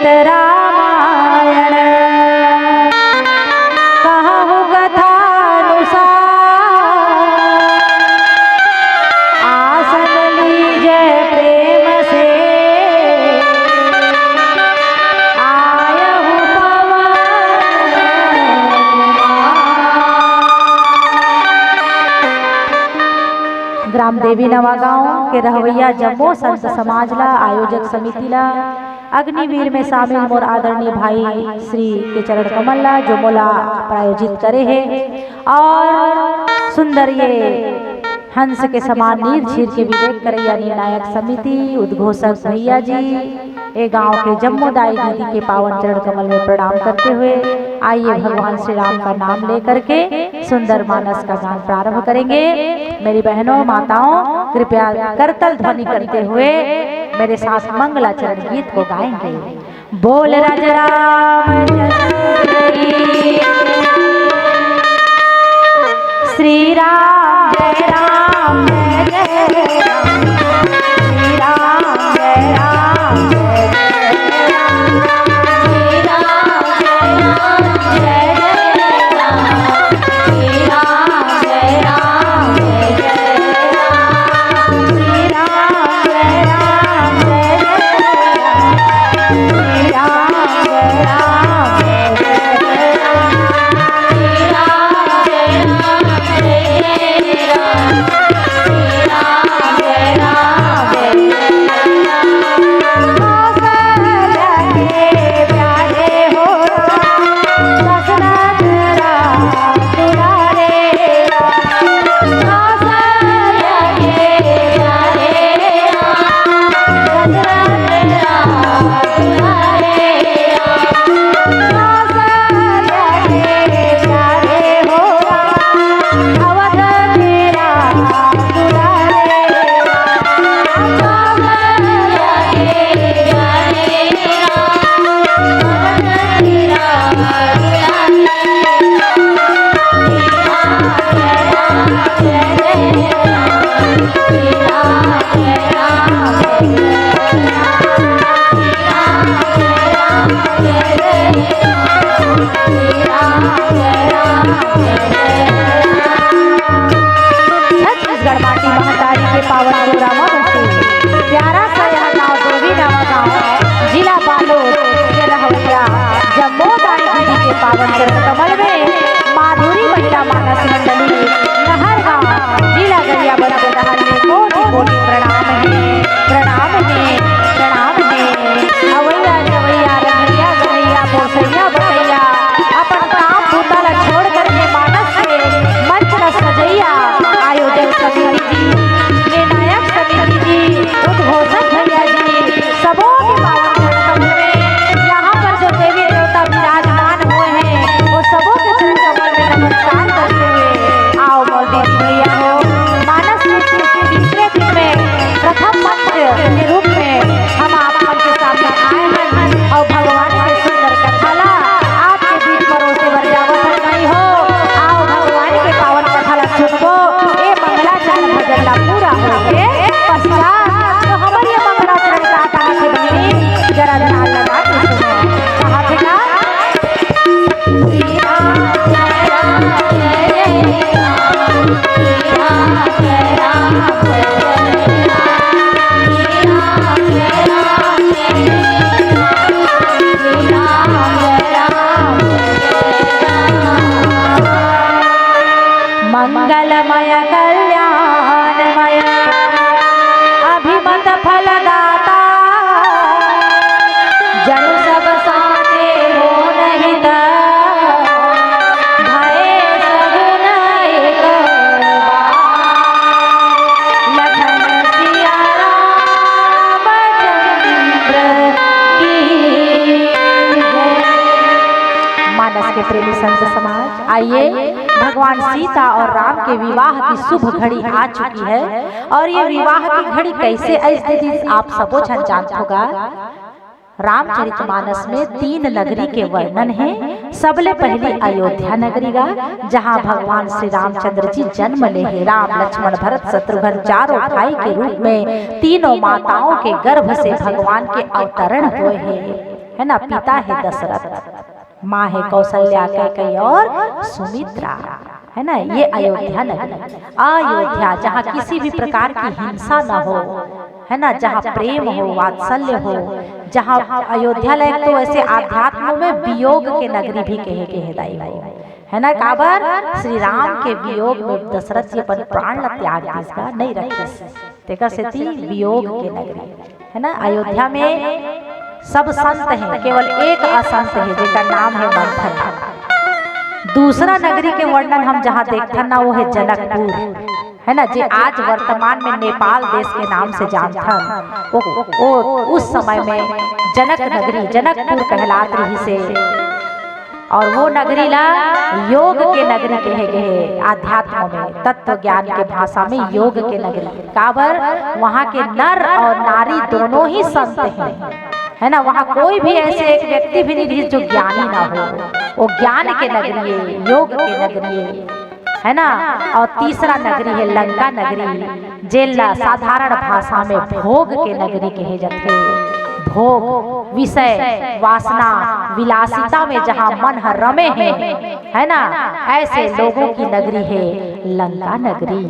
चरित रामायण कहु कथानुसार आसन लीजे प्रेम से आयहु पवन ग्राम देवी नवा गांव के रहवैया जम्मो संत समाजला आयोजक समितिला अग्निवीर में शामिल मोर आदरणीय भाई श्री के चरण कमलला जो मोला प्रायोजित करे है और सुंदर ये हंस के समान नीर छीर के विवेक करैया निर्णायक समिति उद्घोषक भैया जी ए गांव के जम्मोदाई दीदी के पावन चरण कमल में प्रणाम करते हुए आइए भगवान श्री राम का नाम लेकर के सुंदर मानस का गान प्रारंभ करेंगे। मेरी बहनों माताओं कृपया करतल ध्वनि करते हुए मेरे साथ मंगलाचरण गीत को गाएंगे। बोल राजा रामचंद्र की श्री राम जय राम जय राम श्री राम जय राम पावन चरण कमल में माधुरी महिला मानस मंडली नहर गांव जिला गरियाबंद में कोटि कोटि प्रणाम है प्रणाम है प्रणाम है। अवैया जवैया रंगैया गैया पोसैया बटैया अपन काम भूतल छोड़ करके मानस के मंच न सजैया आयोजक समिति जी निर्णायक समिति जी उद्घोषक भैया जी सबों के पावन चरण कमल में यहाँ पर जो देवी देवता विराजमान सबों के चरण कमल में नमस्कार करते हुए आओ मोर दीदी भैया हो मानस नृत्य के दूसरे दिन में प्रथम मंच के रूप में हम आप के सामने आए हैं और भगवान के सुंदर कथाला आपके बीच परोसे बरजावत नहीं हो। आओ भगवान के पावन कथाला सुनबो ए मंगलाचरण भजन ला पूरा होके पश्चात तो हमारी मंगलाचरण का कहा से बनी जरा ध्यान लगा के सुनो कहा थे ना मंगलमय कल्याणमय अभिमत फलदाता जन सब साथे हो नहीं भय सगुन एक लखन सिया रामचंद्र की जय। मानस के प्रेमी संत समाज आइए भगवान सीता और राम के विवाह की शुभ घड़ी आ चुकी है और ये विवाह की घड़ी कैसे स्थिति आप सबो जन जानते होगा। रामचरितमानस में 3 नगरी के वर्णन है। सबले पहले अयोध्या नगरी का जहाँ भगवान श्री रामचंद्र जी जन्म ले है। राम लक्ष्मण भरत शत्रुघ्न चारों भाई के रूप में तीनों माताओं के गर्भ से भगवान के अवतरण हुए हैं। है ना, पिता है दशरथ, माँ है कौशल्या, कैकेयी और सुमित्रा, है ना। ये अयोध्या नगरी, अयोध्या जहाँ किसी भी प्रकार की हिंसा न हो, है ना, जहाँ प्रेम हो, वात्सल्य हो, जहाँ अयोध्या लायक तो ऐसे आध्यात्म में वियोग के नगरी भी कहे के हिदाई हो, है ना। काबर श्री राम के वियोग में दशरथ जी अपन प्राण ला त्याग दिसगा नहीं रखिस, तेकर सेती वियोग के नगरी, है ना। अयोध्या में सब संत हैं, केवल एक असंत है जिसका नाम है मंथन। दूसरा नगरी के वर्णन हम जहाँ देखते ना वो है जनकपुर, है ना, जो आज वर्तमान में नेपाल देश के नाम से जानथन। वो उस समय में जनक नगरी, जनकपुर कहलात रही से, और वो नगरी ला योग के नगरी कहे गए, आध्यात्म में तत्व ज्ञान के भाषा में योग के नगरी। काबर वहाँ के नर और नारी दोनों ही संत हैं, है ना। वहाँ कोई भी ऐसे एक व्यक्ति भी नहीं जो ज्ञानी ना हो, वो ज्ञान के नगरी है, योग के नगरी है ना। और तीसरा नगरी है लंका नगरी, जेला साधारण भाषा में भोग के नगरी कहे जाते। भोग, विषय, वासना, विलासिता में जहाँ मन रमे है ना, ऐसे लोगों की नगरी है लंका नगरी।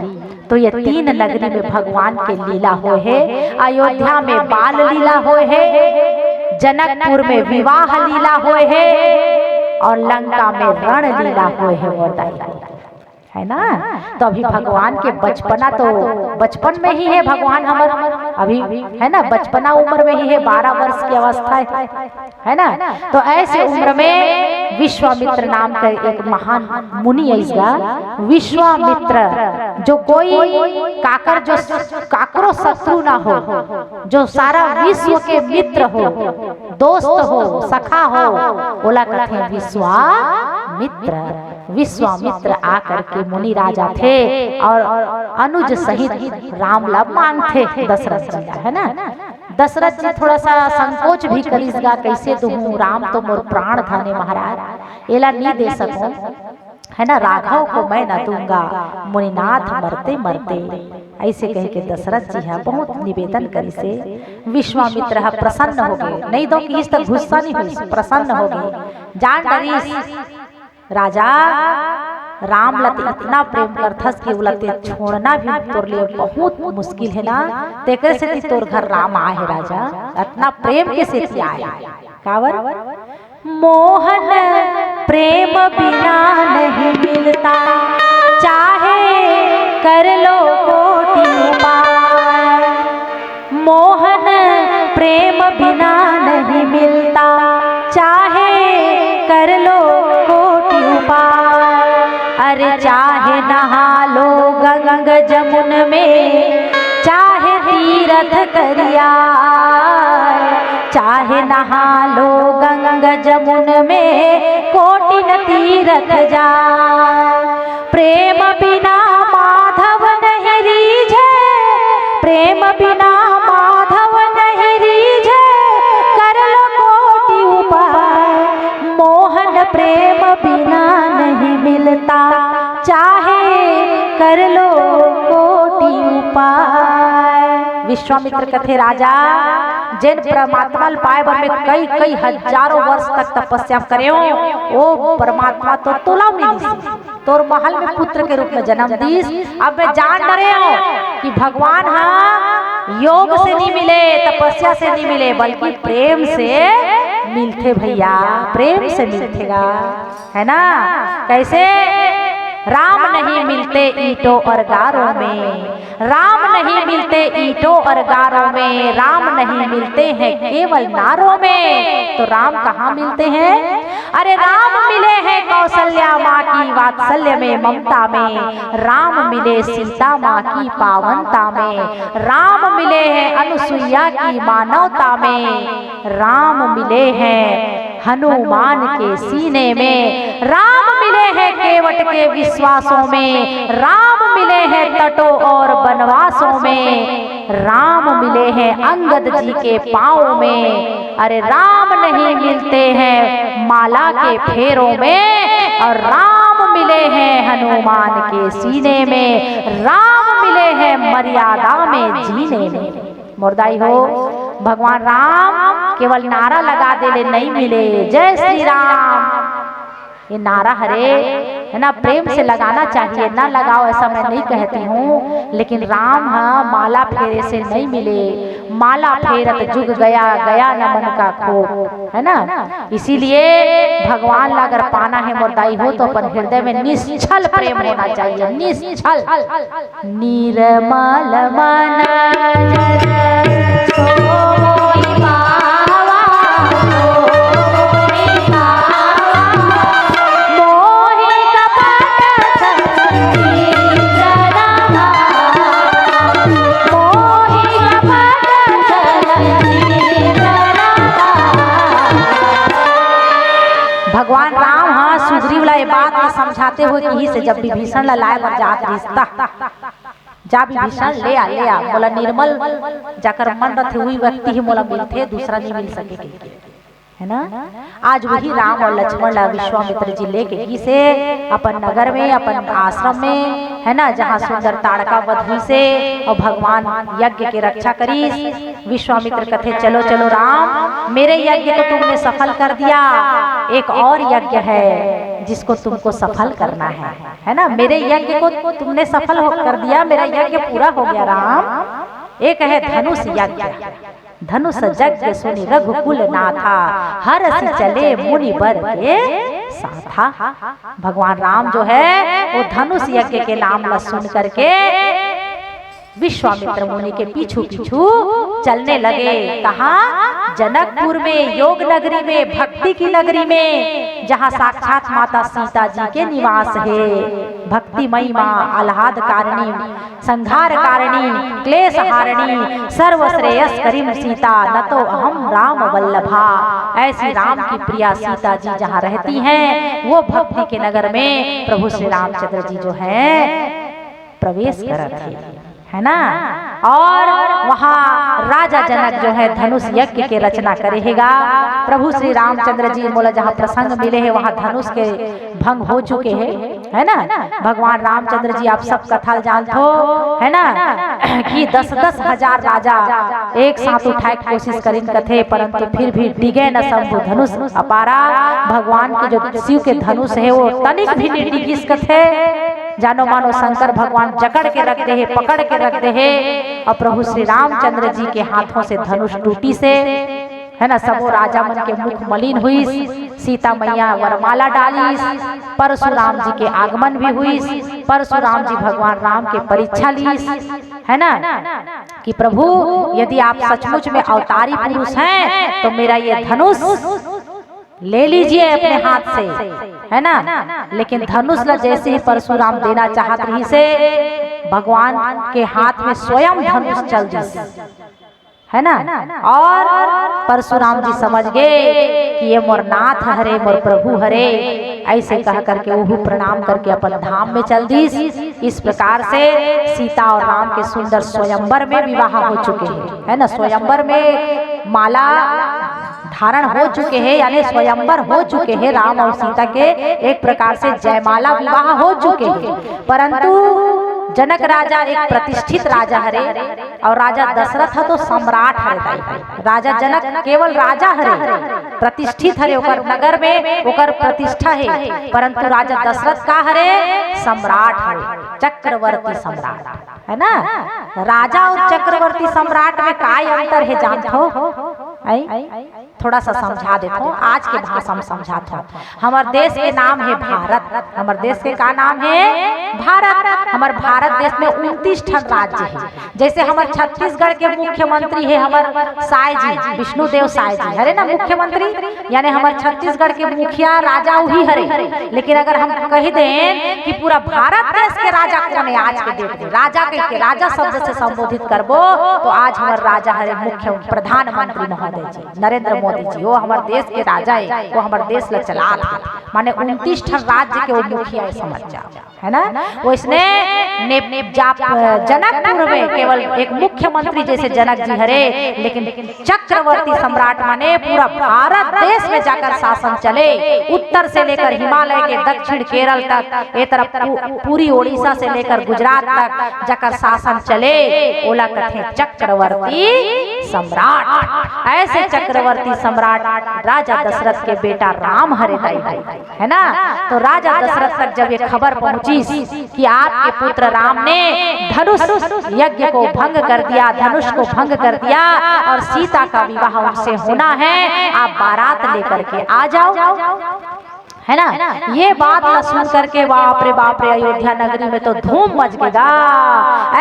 तो ये तीन नगरी में भगवान के लीला हो है। अयोध्या में बाल लीला हो है, जनकपुर में विवाह लीला हो है, और लंका में रण लीला हो है ना। तो अभी भगवान के बचपना तो बचपन में ही है, भगवान हमार अभी है ना, बचपना उम्र में ही है, 12 वर्ष की अवस्था है ना। तो ऐसे उम्र में विश्वामित्र नाम का एक महान मुनि ऐसा, विश्वामित्र जो कोई काकर जो काकरो शत्रु ना हो, जो सारा विश्व के मित्र हो, दोस्त हो, सखा हो, बोला कहते हैं विश्वामित्र। विश्वामित्र आकर के मुनि राजा थे और अनुज सहित राम ला मांगते दशरथ जी, है ना। दशरथ जी थोड़ा सा संकोच भी करिसगा, कैसे दूं, राम तो मोर प्राण धने महाराज, एला नहीं दे सकूं, है ना, राघव को मैं न दूंगा, मुनिनाथ मरते मरते, ऐसे कह के दशरथ जी है बहुत निवेदन करी से। विश्वामित्र प्रसन्न हो गए, नहीं दो कि इस तक गुस्सा नहीं हुई, प्रसन्न हो गए। जान डरीस राजा राम लते इतना प्रेम करथस कि उलते छोड़ना भी तोर लिए बहुत मुश्किल है ना। तेकर से तोर घर राम आए है राजा, इतना प्रेम के से आए। कावर मोहन प्रेम बिना नहीं मिलता, चाहे कर लो कोटि उपाय। मोहन प्रेम बिना नहीं मिलता, चाहे कर लो कोटि उपाय। अरे चाहे नहा लो गंग जमुन में, चाहे तीरथ करिया, चाहे नहा लो गंग जमुन में, कोटि न तीरथ जा। प्रेम बिना माधव नहीं रीझे, प्रेम बिना माधव नहीं रीझे, कर लो कोटि उपाय। मोहन प्रेम बिना नहीं मिलता, चाहे कर लो कोटि उपाय। विश्वामित्र कथे राजा जिन परमात्मा पाए बर में कई कई हजारों वर्ष तक तपस्या करे हो, वो परमात्मा तो तोला मिली, तोर महल में पुत्र के रूप में जन्म दीस। अब मैं जान डरे हो कि भगवान हाँ योग से नहीं मिले, तपस्या से नहीं मिले, बल्कि प्रेम से मिलते भैया, प्रेम से मिलतेगा, है ना। कैसे राम नहीं मिलते ईंटों और गारों में, राम नहीं मिलते ईंटों और गारों में, राम नहीं मिलते हैं केवल नारों में। तो राम कहाँ मिलते हैं? अरे राम मिले हैं कौशल्या माँ की वात्सल्य में, ममता में। राम मिले सीता माँ की पावनता में, राम मिले हैं अनुसुईया की मानवता में। राम मिले हैं हनुमान के सीने में, राम मिले हैं केवट के विश्वासों में, राम मिले हैं तटों और बनवासों में, राम मिले हैं अंगद जी के पाँव में। अरे राम नहीं मिलते हैं माला के फेरों में, और राम मिले हैं हनुमान के सीने में, राम मिले हैं मर्यादा में जीने में। मुर्दाई हो भगवान राम केवल नारा लगा देले नहीं मिले। जय श्री राम ये नारा हरे है ना, प्रेम से लगाना चाहिए, ना लगाओ ऐसा मैं नहीं कहती हूँ, लेकिन राम हाँ माला फेरे से नहीं मिले। माला फेरत जुग गया, गया न मन का खो, है ना। इसीलिए भगवान ला अगर पाना है मोरदाई हो तो अपन हृदय में निश्चल प्रेम होना चाहिए, निश्चल। निर्मल मन भगवान राम हाँ सुग्रीव ला ये बात में समझाते हुए कि से जब विभीषण ला लाए बर जात रिश्ता जा विभीषण ले आ बोला निर्मल जाकर मन रथे हुई व्यक्ति ही मोला मिलते, दूसरा नहीं मिल सके, है ना। आज वही राम और लक्ष्मण ला विश्वामित्र जी लेके ही से अपन नगर में, अपन आश्रम में, है ना, जहाँ सुंदर ताड़का वध हुई से और भगवान यज्ञ की रक्षा करी। विश्वामित्र कथे चलो चलो राम, मेरे यज्ञ को तुमने सफल कर दिया, एक और यज्ञ है जिसको तुमको सफल करना है ना। मेरे यज्ञ को तुमने सफल कर दिया, मेरा यज्ञ पूरा हो गया राम। एक है धनुष यज्ञ, धनुष यज्ञ सुनि रघुकुल नाथा, हरसि चले मुनि बर के साथा। भगवान राम जो है वो धनुष यज्ञ के नाम ला सुन करके विश्वामित्र मुनि के पीछू पीछू चलने लगे। कहाँ? जनकपुर में, योग नगरी में, भक्ति की नगरी में, जहाँ साक्षात माता सीता जी के निवास है। भक्तिमयी माँ, आह्लाद कारिणी, संहार कारिणी, क्लेश हारिणी, सर्वश्रेयस करीम सीता, न तो अहम राम वल्लभा। ऐसी राम की प्रिया सीता जी जहाँ रहती हैं, वो भक्ति के नगर में प्रभु श्री रामचंद्र जी जो है प्रवेश करते है ना। और वहाँ राजा जनक जो है धनुष यज्ञ के रचना करेगा। प्रभु श्री रामचंद्र जी बोला जहाँ प्रसंग मिले हैं वहाँ धनुष के भंग हो चुके हैं, है ना। भगवान रामचंद्र जी आप सब कथा जानते हो, है ना, कि 10-10 हजार राजा एक साथ उठाए कोशिश करीन कथे, परंतु फिर भी डिगे न शंभु धनुष अपारा। भगवान के जो शिव के धनुष है वो तनिक भी नहीं डिगिस कथे, जानो मानो शंकर भगवान जकड़ के रखते हैं, पकड़ के रखते हैं। और प्रभु श्री रामचंद्र जी के हाथों से धनुष टूटी से, है ना, सबो राजा मन के मुख मलिन हुई। सीता मैया वरमाला डाली, परशुराम जी के आगमन भी हुई। परशुराम जी भगवान राम के परीक्षा ली, है ना, कि प्रभु यदि आप सचमुच में अवतारी पुरुष हैं तो मेरा ये धनुष ले लीजिए अपने हाथ से, है ना। लेकिन धनुष ला जैसे ही परशुराम देना चाहत रही से भगवान के हाथ में स्वयं धनुष चल दी, है ना। और परशुराम जी समझ गए कि ये मोर नाथ हरे, मोर प्रभु हरे। ऐसे कह करके वो प्रणाम करके अपन धाम में चल दी। इस प्रकार से सीता और राम के सुंदर स्वयंवर में विवाह हो चुके हैं, है ना। स्वयंवर में माला धारण हो चुके हैं, यानी स्वयंवर हो चुके हैं। राम और सीता के एक प्रकार से जयमाला विवाह हो चुके हैं। परंतु जनक राजा एक प्रतिष्ठित राजा हरे और राजा दशरथ तो सम्राट हरे। राजा जनक केवल राजा हरे, प्रतिष्ठित हरे, ओकर नगर में ओकर प्रतिष्ठा है। परंतु राजा दशरथ का हरे सम्राट हरे, चक्रवर्ती सम्राट, है ना। राजा और चक्रवर्ती सम्राट में काय अंतर है जानते हो? थोड़ा सा समझा देता हूँ, आज के भाषा में समझाता हूँ। हमारे देश के नाम है भारत। हमारे देश के का नाम है? भारत। हमारे भारत देश में 29 ठन राज्य है। जैसे हमारे छत्तीसगढ़ के मुख्यमंत्री है हमारे साय जी, विष्णुदेव साय जी, हरे ना मुख्यमंत्री, यानी हमारे छत्तीसगढ़ के मुखिया राजा वही हरे। लेकिन अगर हम कह दें कि पूरा भारत देश के राजा कौन है आज के डेट में, राजा के राजा शब्द से संबोधित करबो तो आज हमारे राजा हरे मुख्य प्रधानमंत्री महोदय जी नरेंद्र मोदी जी, वो हमारे देश के राजा है, वो हमारे देश ला चला, माने 29 ठन राज्य के वो मुखिया समझ जाओ, है ना। वो इसने जनकपुर में केवल एक मुख्यमंत्री जैसे जनक जी हरे, लेकिन चक्रवर्ती सम्राट माने पूरा भारत देश में जाकर शासन चले, उत्तर से लेकर हिमालय के दक्षिण केरल तक, ये तरफ पूरी ओडिशा से लेकर गुजरात तक जाकर शासन चले। ओला कथे चक्रवर्ती सम्राट। ऐसे चक्रवर्ती सम्राट राजा दशरथ के बेटा राम हरे दाई है ना। तो राजा दशरथ तक जब ये खबर पहुंची कि आपके पुत्र राम ने धनुष यज्ञ को भंग कर दिया, धनुष को भंग कर दिया और सीता का विवाह उनसे होना है, आप बारात लेकर के आ जाओ, है ना। ये बात न सुन करके बाप रे अयोध्या नगरी में तो धूम मच गया।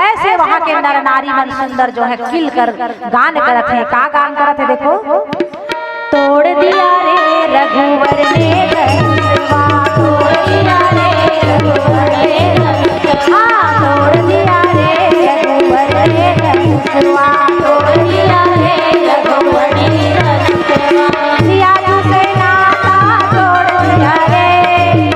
ऐसे वहां के नर नारी मन सुंदर जो है खिल कर गान करते हैं। का गान करते देखो, तोड़ दिया रे रघुवर ने धनुषवा, तोड़ दिया रे रघुवर ने धनुषवा, तोड़ दिया रे रघुवर ने धनुषवा, तोड़ दिया रे रघुवर ने धनुषवा। सिया से नाता तोड़ दिया रे,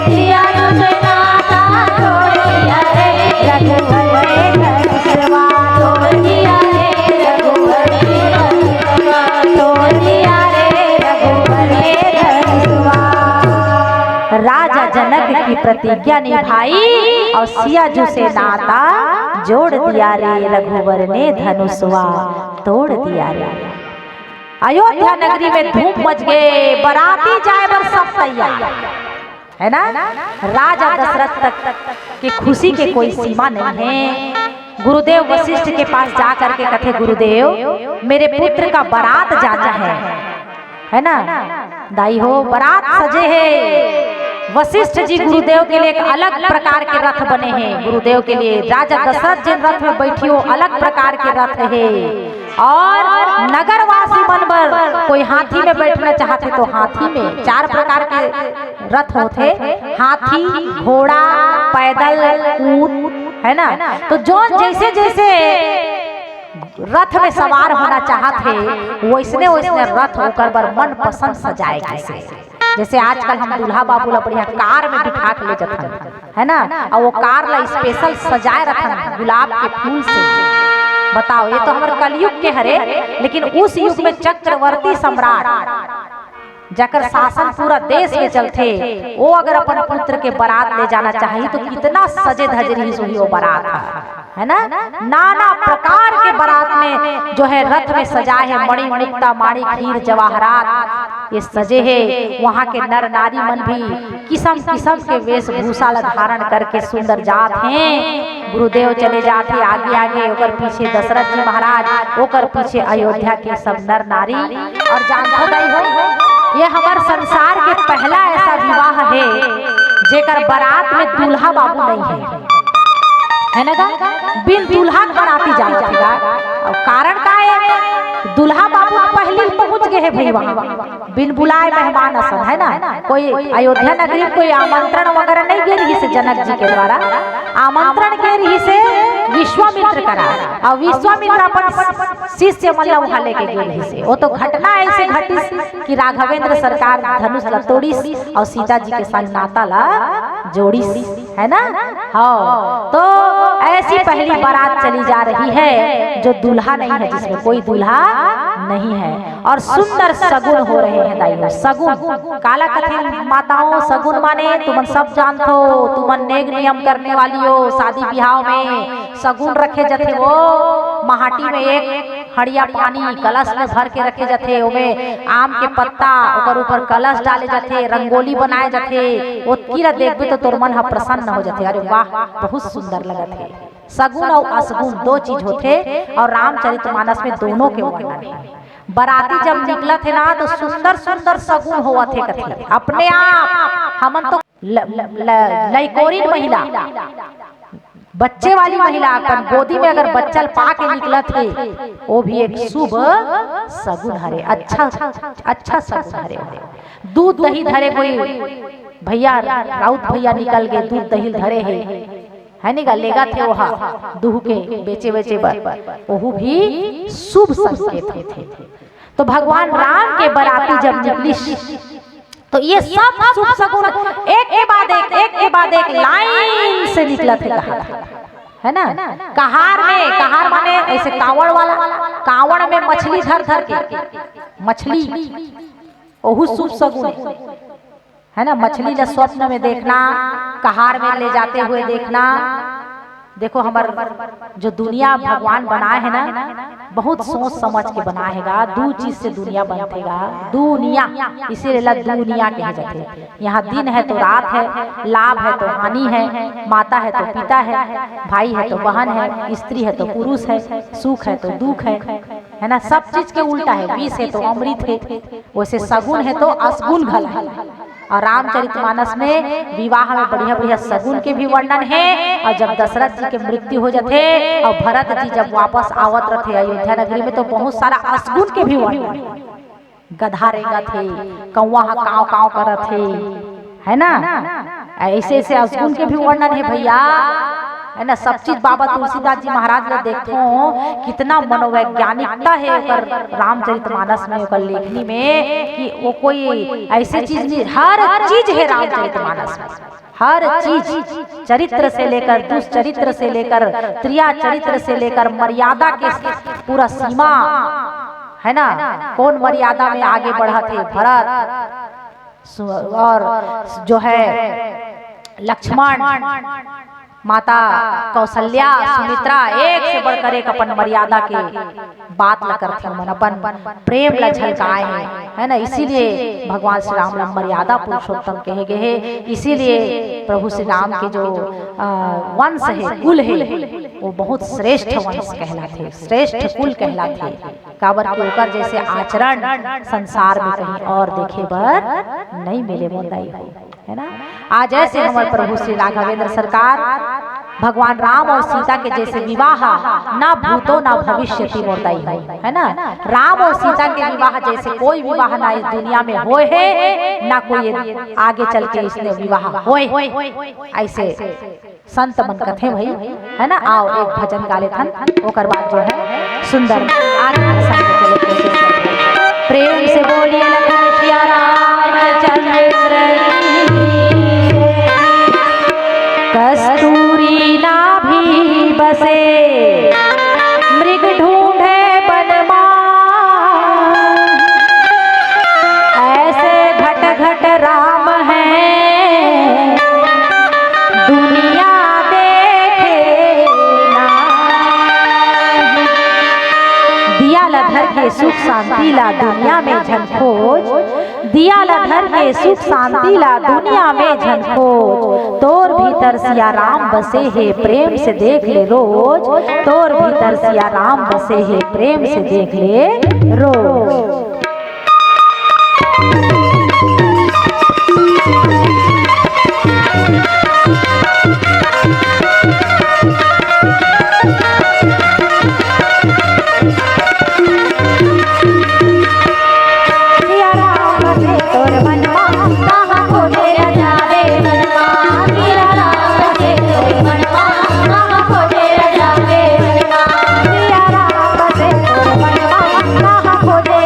सिया से नाता तोड़ दिया रे रघुवर ने धनुषवा, तोड़ दिया रे रघुवर ने धनुषवा, तोड़ दिया राजा जनक की प्रतिज्ञा निभाई और सियाजू से नाता जोड़ दिया रे रघुवर ने धनुषवा, तोड़ दिया रे। अयोध्या नगरी में धूम मच गए, बराती जाए बर सब तैयार है ना। राजा दशरथ तक की खुशी के कोई सीमा नहीं है। गुरुदेव वशिष्ठ के पास जा करके कथे, गुरुदेव मेरे पुत्र का बारात जाना है ना। दाई हो बारात सजे है। वशिष्ठ जी गुरुदेव के लिए एक अलग प्रकार के रथ बने हैं। गुरुदेव के लिए राजा दशरथ जिन रथ में बैठी हो अलग प्रकार के रथ है। और नगरवासी मनबर कोई हाथी में बैठना चाहते तो हाथी में, 4 प्रकार के रथ होते, हाथी, घोड़ा, पैदल, ऊंट, है ना। तो जो जैसे जैसे रथ में सवार होना चाहते वैसने वैसने रथ होकर बर मन पसंद सजाए गए। जैसे आजकल हम दूल्हा बाबू ला बढ़िया कार में बिठा के ले जाते है ना, और वो कार ला स्पेशल सजाए रखन गुलाब के फूल से। बताओ, ये तो हमारे कलयुग के हरे, लेकिन उस युग में चक्रवर्ती सम्राट जाकर शासन पूरा देश में चलते, वो अगर अपन पुत्र के बारात ले जाना चाहिए तो कितना सजे धजरी हुई वो बारात है ना। नाना प्रकार के बारात में जो है रथ में सजाए है, मणि मुक्ता माणिक हीर जवाहरात ये सजे है। वहाँ के नर नारी मन भी किस्म किस्म के वेशभूषा धारण करके सुंदर जात हैं। गुरुदेव चले जाते आगे आगे, ओकर पीछे दशरथ जी महाराज, ओकर पीछे अयोध्या के सब नर नारी। और जानते हो ये हमारे संसार के पहला ऐसा विवाह है जेकर बारात में दूल्हा बाबू नहीं है ना। बिन दूल्हा बाराती जाएगा। और कारण का है, दूल्हा बाबू पहले पहुंच गए हैं भाई वहाँ, बिन बुलाए मेहमान असन है ना। कोई अयोध्या नगरी कोई आमंत्रण वगैरह नहीं दे रही से जनक जी के द्वारा, आमंत्रण के रही से विश्वामित्र करा, और विश्वामित्र अपन शिष्य मतलब वहाँ लेके गए से। वो तो घटना ऐसे घटी कि राघवेंद्र सरकार धनुष ला तोड़ी और सीता जी के संग नाता ला जोड़ी, है ना। हाँ, तो ऐसी पहली बारात चली जा रही है जो दूल्हा नहीं है, जिसमें कोई दूल्हा नहीं है। और सुंदर सगुन हो रहे हैं दाइयों। सगुन काला कथे माताओं, सगुन माने तुमन सब जानते हो, तुमन नेक नियम करने वाली हो। शादी ब्याह में सगुन रखे जाते, वो महाटी में एक हड़िया पानी कलश में भर के रखे जाते, ओमे आम के पत्ता ओकर ऊपर कलश डाले जाते, रंगोली बनाए जाते। वो कीरा देखबे तो तोर मन ह प्रसन्न हो जाते, अरे वाह बहुत सुंदर लगत है। सगुन और असगुन 2 चीज होते, और रामचरितमानस में दोनों के वर्णन है। बराती जब निकला थे ना तो सुंदर सुंदर सगुन हुआ थे कथे अपने आप। हमन तो लइकोरिन महिला, बच्चे वाली महिला अपन गोदी में अगर बच्चल पा के निकला थे, वो भी एक शुभ सगुन हरे, अच्छा सगुन हरे। दूध दही धरे कोई भैया, राउत भैया निकल गए, दूध दही धरे है नहीं लेगा थे वहा दूह के बेचे बेचे वो भी शुभ संकेत थे। तो भगवान राम के बराती जब निकली तो ये सब शुभ सगुन एक के बाद एक लाइन से निकला थे। कहा है ना। कहार में, कहार माने ऐसे कावड़ वाला, कावड़ में मछली धर धर के, मछली ओहू शुभ सगुन है ना। मछली ला स्वप्न में देखना, कहार में ले जाते हुए देखना। देखो हमार जो दुनिया भगवान बनाए है ना, बहुत सोच समझ के बनाएगा। दो चीज से दुनिया बनतेगा, दुनिया, इसीलिए दुनिया कहे जाते हैं। यहाँ दिन है तो रात है, लाभ है तो हानि है, माता है तो पिता है, भाई है तो बहन है, स्त्री है तो पुरुष है, सुख है तो दुख है ना। सब चीज के उल्टा है। विष है तो अमृत है, वैसे सगुन है तो असगुन घला है। और रामचरितमानस में विवाह में बढ़िया बढ़िया सगुन के भी वर्णन है। और जब दशरथ जी के मृत्यु हो जाते और भरत जी जब वापस आवत रहे अयोध्या नगरी में, तो बहुत सारा असगुन के भी वर्णन, गधा रेंगा थे, कौवा काव काव करत थे, है ना। ऐसे ऐसे असगुन के भी वर्णन है भैया, है ना। सब चीज बाबा तुलसीदास जी महाराज ने देखो कितना मनोवैज्ञानिकता है रामचरितमानस में, ओकर लेखनी में, कि वो कोई ऐसी चीज नहीं, हर चीज है रामचरितमानस में। हर चीज, चरित्र से लेकर दुष्चरित्र से लेकर त्रिया चरित्र से लेकर मर्यादा के पूरा सीमा, है ना। कौन मर्यादा में आगे बढ़ा थे भरत, और जो है लक्ष्मण, माता कौशल्या, सुमित्रा, एक से बढ़कर एक अपन मर्यादा के बात ला करते हैं, अपन प्रेम ला झलकाए हैं, है ना। इसीलिए भगवान श्री राम नाम मर्यादा पुरुषोत्तम कहे गए हैं। इसीलिए प्रभु श्री राम के जो वंश है, कुल है, वो बहुत श्रेष्ठ वंश कहलाते, श्रेष्ठ कुल कहलाते। काबर के ओकर जैसे आचरण संसार में कहीं और देखे बर नहीं मिले मोदाई, है ना। आज ऐसे हमारे प्रभु श्री राघवेंद्र सरकार भगवान राम और सीता के जैसे विवाह ना भूतो ना भविष्यति मोदाई है ना। राम और सीता के विवाह जैसे कोई विवाह ना इस दुनिया में होए है, ना कोई आगे चल के इसने विवाह होए। ऐसे संत मन कथे भाई, है ना। आओ एक भजन गा लेथन, ओकर बाद जो है सुंदर आगे संग चले कोशिश करते। प्रेम से बोलिए लखन सिया रामचंद्र, कस्तूरी नाभि बसे मृग ढूंढे बनमा, ऐसे घट घट राम है दुनिया देखे ना। दिया ला धर के सुख शांति ला दुनिया में झन खोज, दिया ला धर के सुख शांति ला दुनिया में झन खोज। तोर भीतर सिया राम बसे है प्रेम से देख ले रोज, तोर भीतर सिया राम बसे है प्रेम से देख ले रोज।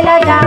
लगा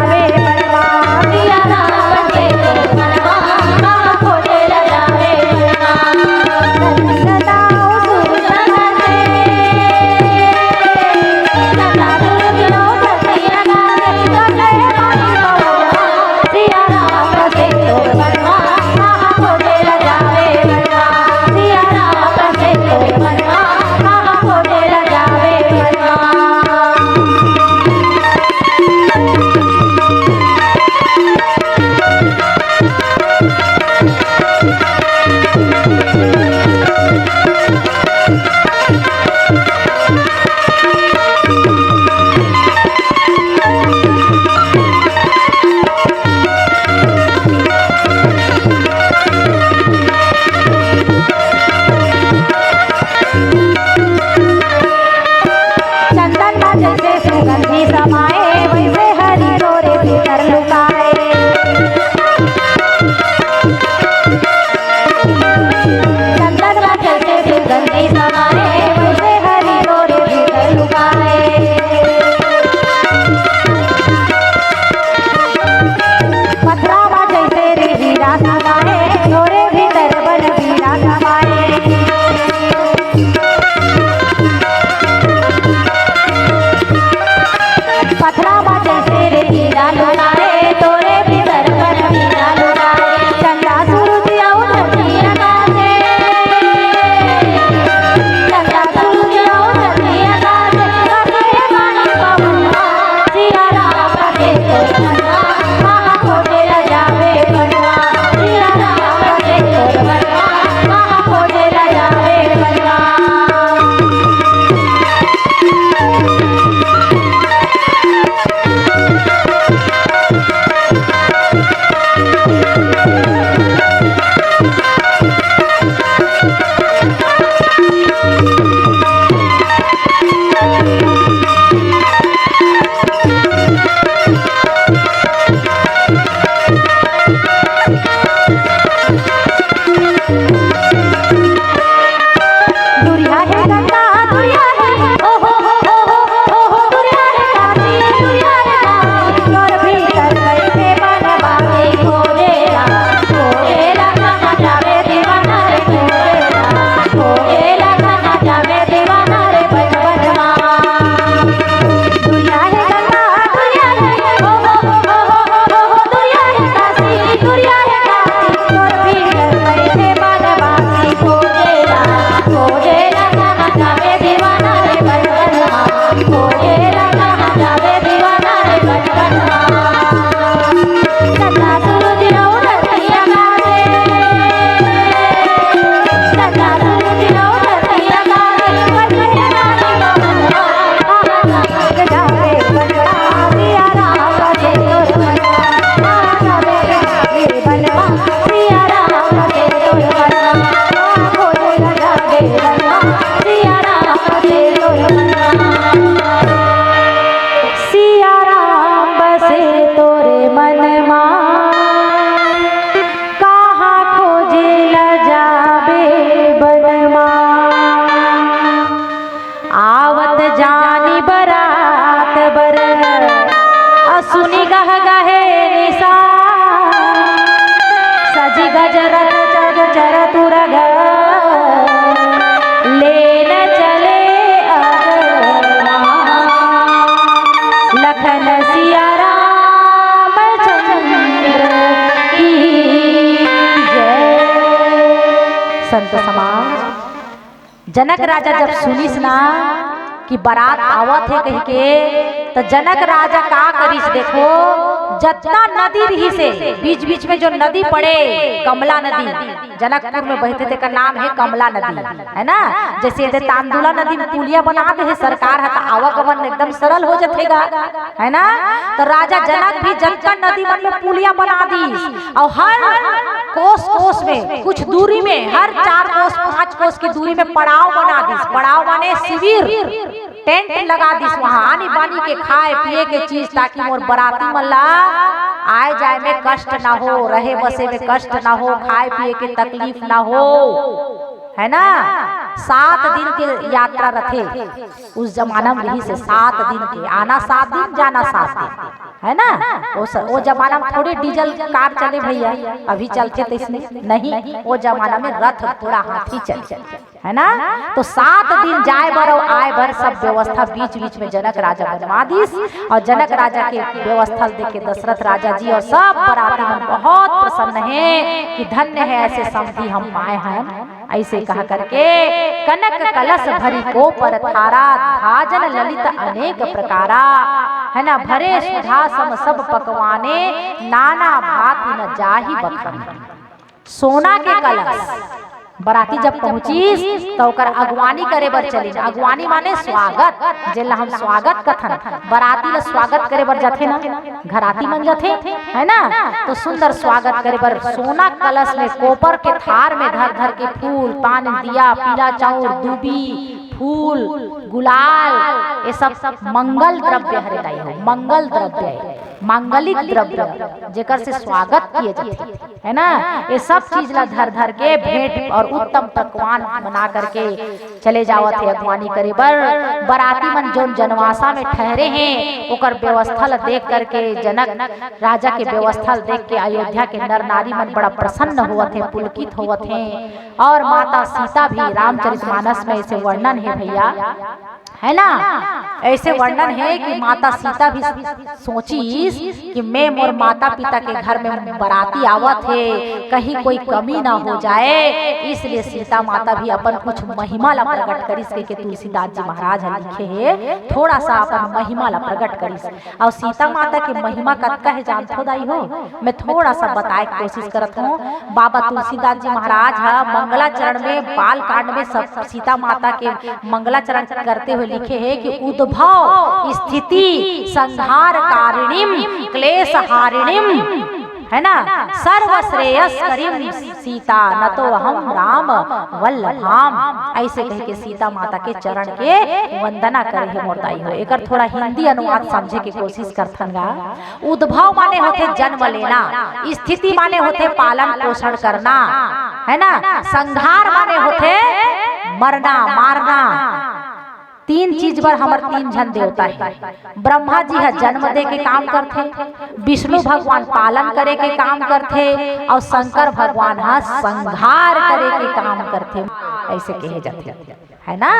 संत समाज। जनक राजा जब सुनिस ना कि बारात आवत है कह के, तो जनक राजा का करिस देखो, जतना नदी रही से बीच बीच में जो नदी पड़े, कमला नदी जनकपुर में बहते थे, का नाम है कमला नदी, है ना। जैसे तांदुला नदी में पुलिया बना दे है सरकार है, तो आवागमन एकदम सरल हो जाएगा, है ना। तो राजा जनक भी जतना नदी मन में पुलिया बना दी, और हर कोस कोस में कुछ दूरी में, हर 4 कोस 5 कोस की दूरी में पड़ाव बना दी। पड़ाव माने शिविर, टेंट लगा दिस वहाँ आनी बानी के खाए पिए के चीज, ताकि मोर बराती मल्ला आए जाए में कष्ट ना हो, रहे बसे में कष्ट ना हो, खाए पिए के तकलीफ ना हो, है ना। 7 दिन के यात्रा रथे उस जमाना में, रही से 7 दिन के, आना 7 दिन जाना 7 दिन, है ना। वो जमाना में थोड़े डीजल कार चले भैया, अभी चलते तो इसमें नहीं, वो जमाना में रथ पूरा हाथी चले, है ना। तो 7 दिन जाए बर और आए बर सब व्यवस्था बीच बीच में जनक राजा बनवा दीस। और जनक राजा के व्यवस्था देख के दशरथ राजा जी और सब बराती मन बहुत प्रसन्न है कि धन्य है ऐसे समधी हम पाए हैं। ऐसे कहा करके कनक कलश भरी को पर थारा, भाजन ललित अनेक प्रकारा, है ना। भरे सुधा सम सब पकवाने, नाना भांति न जाहि बखाने। सोना के कलश बराती जब पहुंची तो ओकर अगवानी करे बर चली। अगवानी माने स्वागत, जेला हम स्वागत कथन, बराती ला स्वागत करे बर जाथे ना, घराती मन जाथे, है ना। तो सुंदर स्वागत करे बर सोना कलश में कोपर के थार में धर धर के फूल पान दिया, पीला चाउर, दूबी, फूल, गुलाल, ये सब मंगल द्रव्य हरे हो, मंगल द्रव्य, मांगलिक द्रव्य जेकर से स्वागत किए जाते, है ना। ये सब चीज ला धर धर के भेंट और उत्तम पकवान बना करके चले जावत है अगवानी करे बर। बराती मन जो जनवासा में ठहरे हैं ओकर व्यवस्था ला देख करके, जनक राजा के व्यवस्था देख के अयोध्या के नर नारी मन बड़ा प्रसन्न होवत है, पुलकित होवत है। और माता सीता भी, रामचरितमानस में ऐसे वर्णन है भैया, है ना। ऐसे वर्णन है कि माता सीता भी सोचीस कि मैं मोर माता पिता के घर में बराती आवत है, कहीं कोई कमी ना हो जाए, इसलिए सीता माता भी अपन कुछ महिमा ला प्रकट करिस के तुलसीदास जी महाराज लिखे है, थोड़ा सा अपन महिमा ला प्रकट करिस। और सीता माता की महिमा कतका है जानथो दाई हो, मैं थोड़ा सा बताए की कोशिश करत हूँ। बाबा तुलसीदास जी महाराज मंगलाचरण में, बाल कांड में सब सीता माता के मंगलाचरण करते हुए लिखे हैं कि उद्भव स्थिति संहार कारिणीम क्लेश हारिणीम, है ना, सर्वश्रेयस करीम सीता न तो हम राम वल्लभाम। ऐसे कह के सीता माता के चरण के वंदना करे है मोरदाई हो। एकर थोड़ा हिंदी अनुवाद समझे की कोशिश करथन गा। उद्भव माने होते जन्म लेना, स्थिति माने होते पालन पोषण करना, है ना। संहार माने होते मरना मारना। 3 चीज पर हमार 3 जन देवता है। ब्रह्मा जी है जन्म दे के काम करते, विष्णु भगवान पालन करे के काम करते, और शंकर भगवान है संहार करे के काम करते, ऐसे कहे जाते, है ना।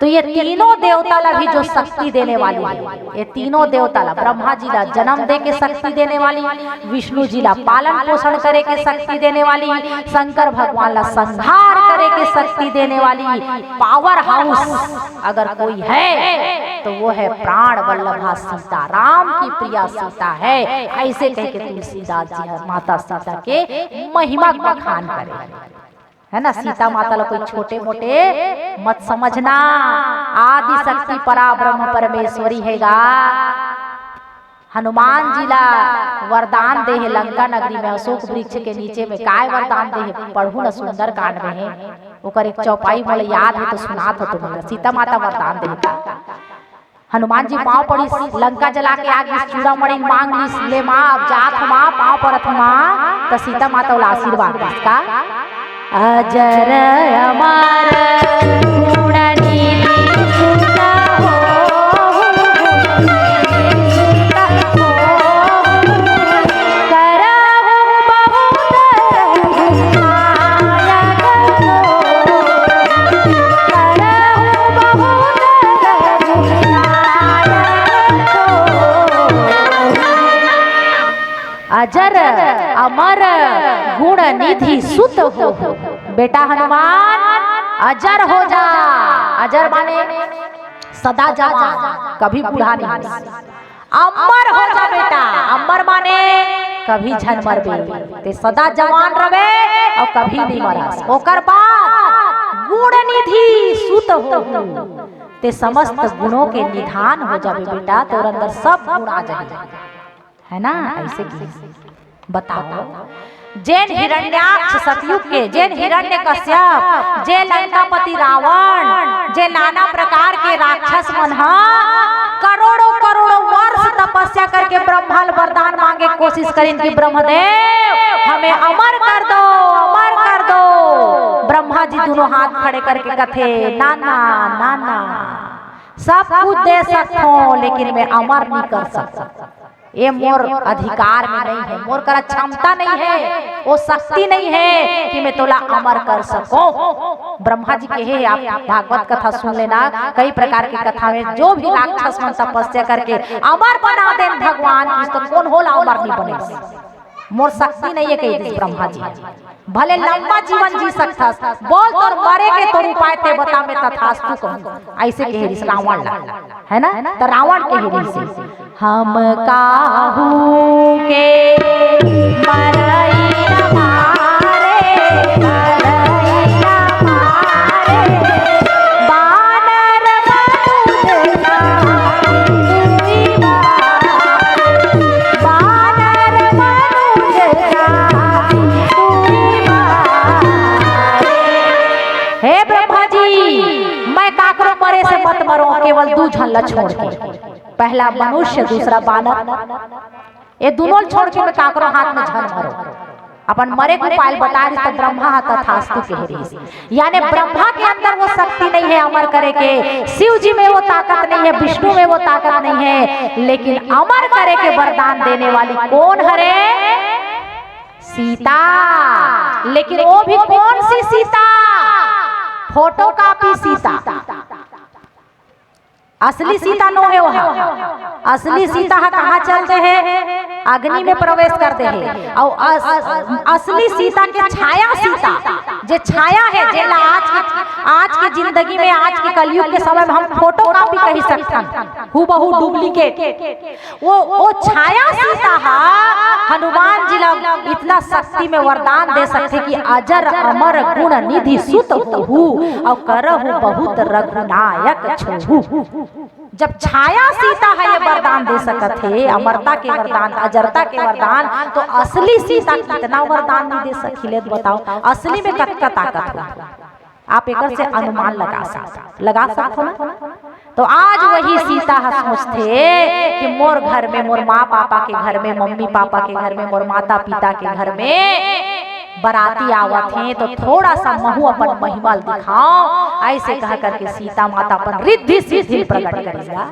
तो ये तीनों देवता ला भी जो शक्ति देने वाली है, ये तीनों देवता ला, ब्रह्मा जी ला जन्म दे के शक्ति देने वाली, विष्णु जी ला पालन पोषण करे के शक्ति देने वाली, शंकर भगवान ला संहार करे के शक्ति देने वाली पावर हाउस अगर कोई है तो वो है प्राण वल्लभा सीता, राम की प्रिया सीता है। ऐसे कह के तुलसीदास जी माता सीता के महिमा बखान करे, है ना। सीता माता ला कोई छोटे मोटे मत समझना, आदि शक्ति परा ब्रह्म परमेश्वरी हैगा। हनुमान जी ला वरदान दे है लंका नगरी में, अशोक वृक्ष के नीचे में काय वरदान दे है, पढ़ू ना सुंदर कांड में है, ओकर एक चौपाई मोले याद है तो सुनात हो तुम्हें। सीता माता वरदान दे, हनुमान जी पाँव पड़ी लंका जला के आगे चूड़ा मणि मांग ली, ले माँ अब जात माँ पाँव पड़त माँ, तो सीता माता वाला आशीर्वाद का अजर अमर गुणनीति सुता हो, करहु बहुत रघुनायक हो, करहु बहुत रघुनायक हो। अजर अमर गुण निधि सुत हो, बेटा हनुमान अजर हो जा। अजर माने सदा जवान, कभी बूढ़ा नहीं। अमर हो जा बेटा, अमर माने कभी झन मरबे, ते सदा जवान रवे और कभी नहीं मरस। ओकर बाद गुण निधि सुत हो, ते समस्त गुणों के निधान हो जावे बेटा, तोर अंदर सब गुण आ जाए, है ना। ऐसे बताओ, जैन हिरण्याक्ष सतयुग के, जैन हिरण्यकश्यप, जे लंकापति रावण, जे नाना प्रकार के राक्षस मन करोड़ों करोड़ों वर्ष तपस्या करके ब्रह्मा वरदान मांगे कोशिश करें कि ब्रह्मदेव हमें अमर कर दो, अमर कर दो। ब्रह्मा जी दोनों हाथ खड़े करके कथे, नाना नाना सब कुछ दे सकता हूँ लेकिन मैं अमर नहीं कर सकता, ये मोर अधिकार में नहीं है, मोर कर क्षमता नहीं है, वो शक्ति नहीं है कि मैं तोला अमर कर सकूं। ब्रह्मा जी कहे, आप भागवत कथा सुन लेना, कई प्रकार की कथा में जो भी राक्षस मन तपस्या करके अमर बना दे भगवान की, तो कौन होला अमर नहीं बने, मोर शक्ति नहीं है कही ब्रह्मा जी। भले लंबा जीवन जी सकता, बोल तोर मरे के तोर उपाय ते बता में तथास्तु कहूं, ऐसे कहे ऋषि रावण है ना। तो रावण कहे ऋषि, हम काहू के मरई न मारे, मरई न मारे, बानर मनुज जाति मारे, बानर मनुज जाति मारे। हे ब्रह्मा जी, मैं काकरो मरे से मत मरो, केवल दू झल्ला छोड़ के, पहला मनुष्य दूसरा बानर, ये दोनों छोड़ के मैं काकरो हाथ में झल मरो। अपन मरे को उपाय बता रही तो ब्रह्मा तथास्तु कह रही, यानी ब्रह्मा के अंदर वो शक्ति नहीं है अमर करे के, शिव जी में वो ताकत नहीं है, विष्णु में वो ताकत नहीं है, लेकिन अमर करे के वरदान देने वाली कौन हरे? सीता। लेकिन वो भी कौन सी सीता? फोटो कॉपी सीता, असली सीता नो है वहाँ। असली सीता कहाँ चलते हैं? अग्नि में प्रवेश करते हैं। और असली सीता के छाया सीता, जे छाया है, जे आज की जिंदगी में, आज के कलयुग के समय में हम फोटो कॉपी कही सकते, हूबहू डुप्लीकेट, वो छाया सीता हनुमान जी इतना शक्ति में वरदान दे सकते कि अजर अमर गुण निधि सुत हो और करहु बहुत रघुनायक छहु। जब छाया सीता है ये वरदान दे सकते थे, अमरता के वरदान, अजरता के वरदान, तो असली सीता कितना वरदान नहीं दे सकी? ले बताओ, असली में कतका ताकत हो, आप एक से अनुमान लगा सकते हो ना। तो आज वही सीता सोचते कि मोर घर में, मोर माँ पापा के घर में, मम्मी पापा के घर में, मोर माता पिता के घर में बराती आवत हैं, तो थोड़ा सा महू अपन महिमा दिखाओ, ऐसे कह करके सीता माता अपन रिद्धि सिद्धि प्रकट करेगा,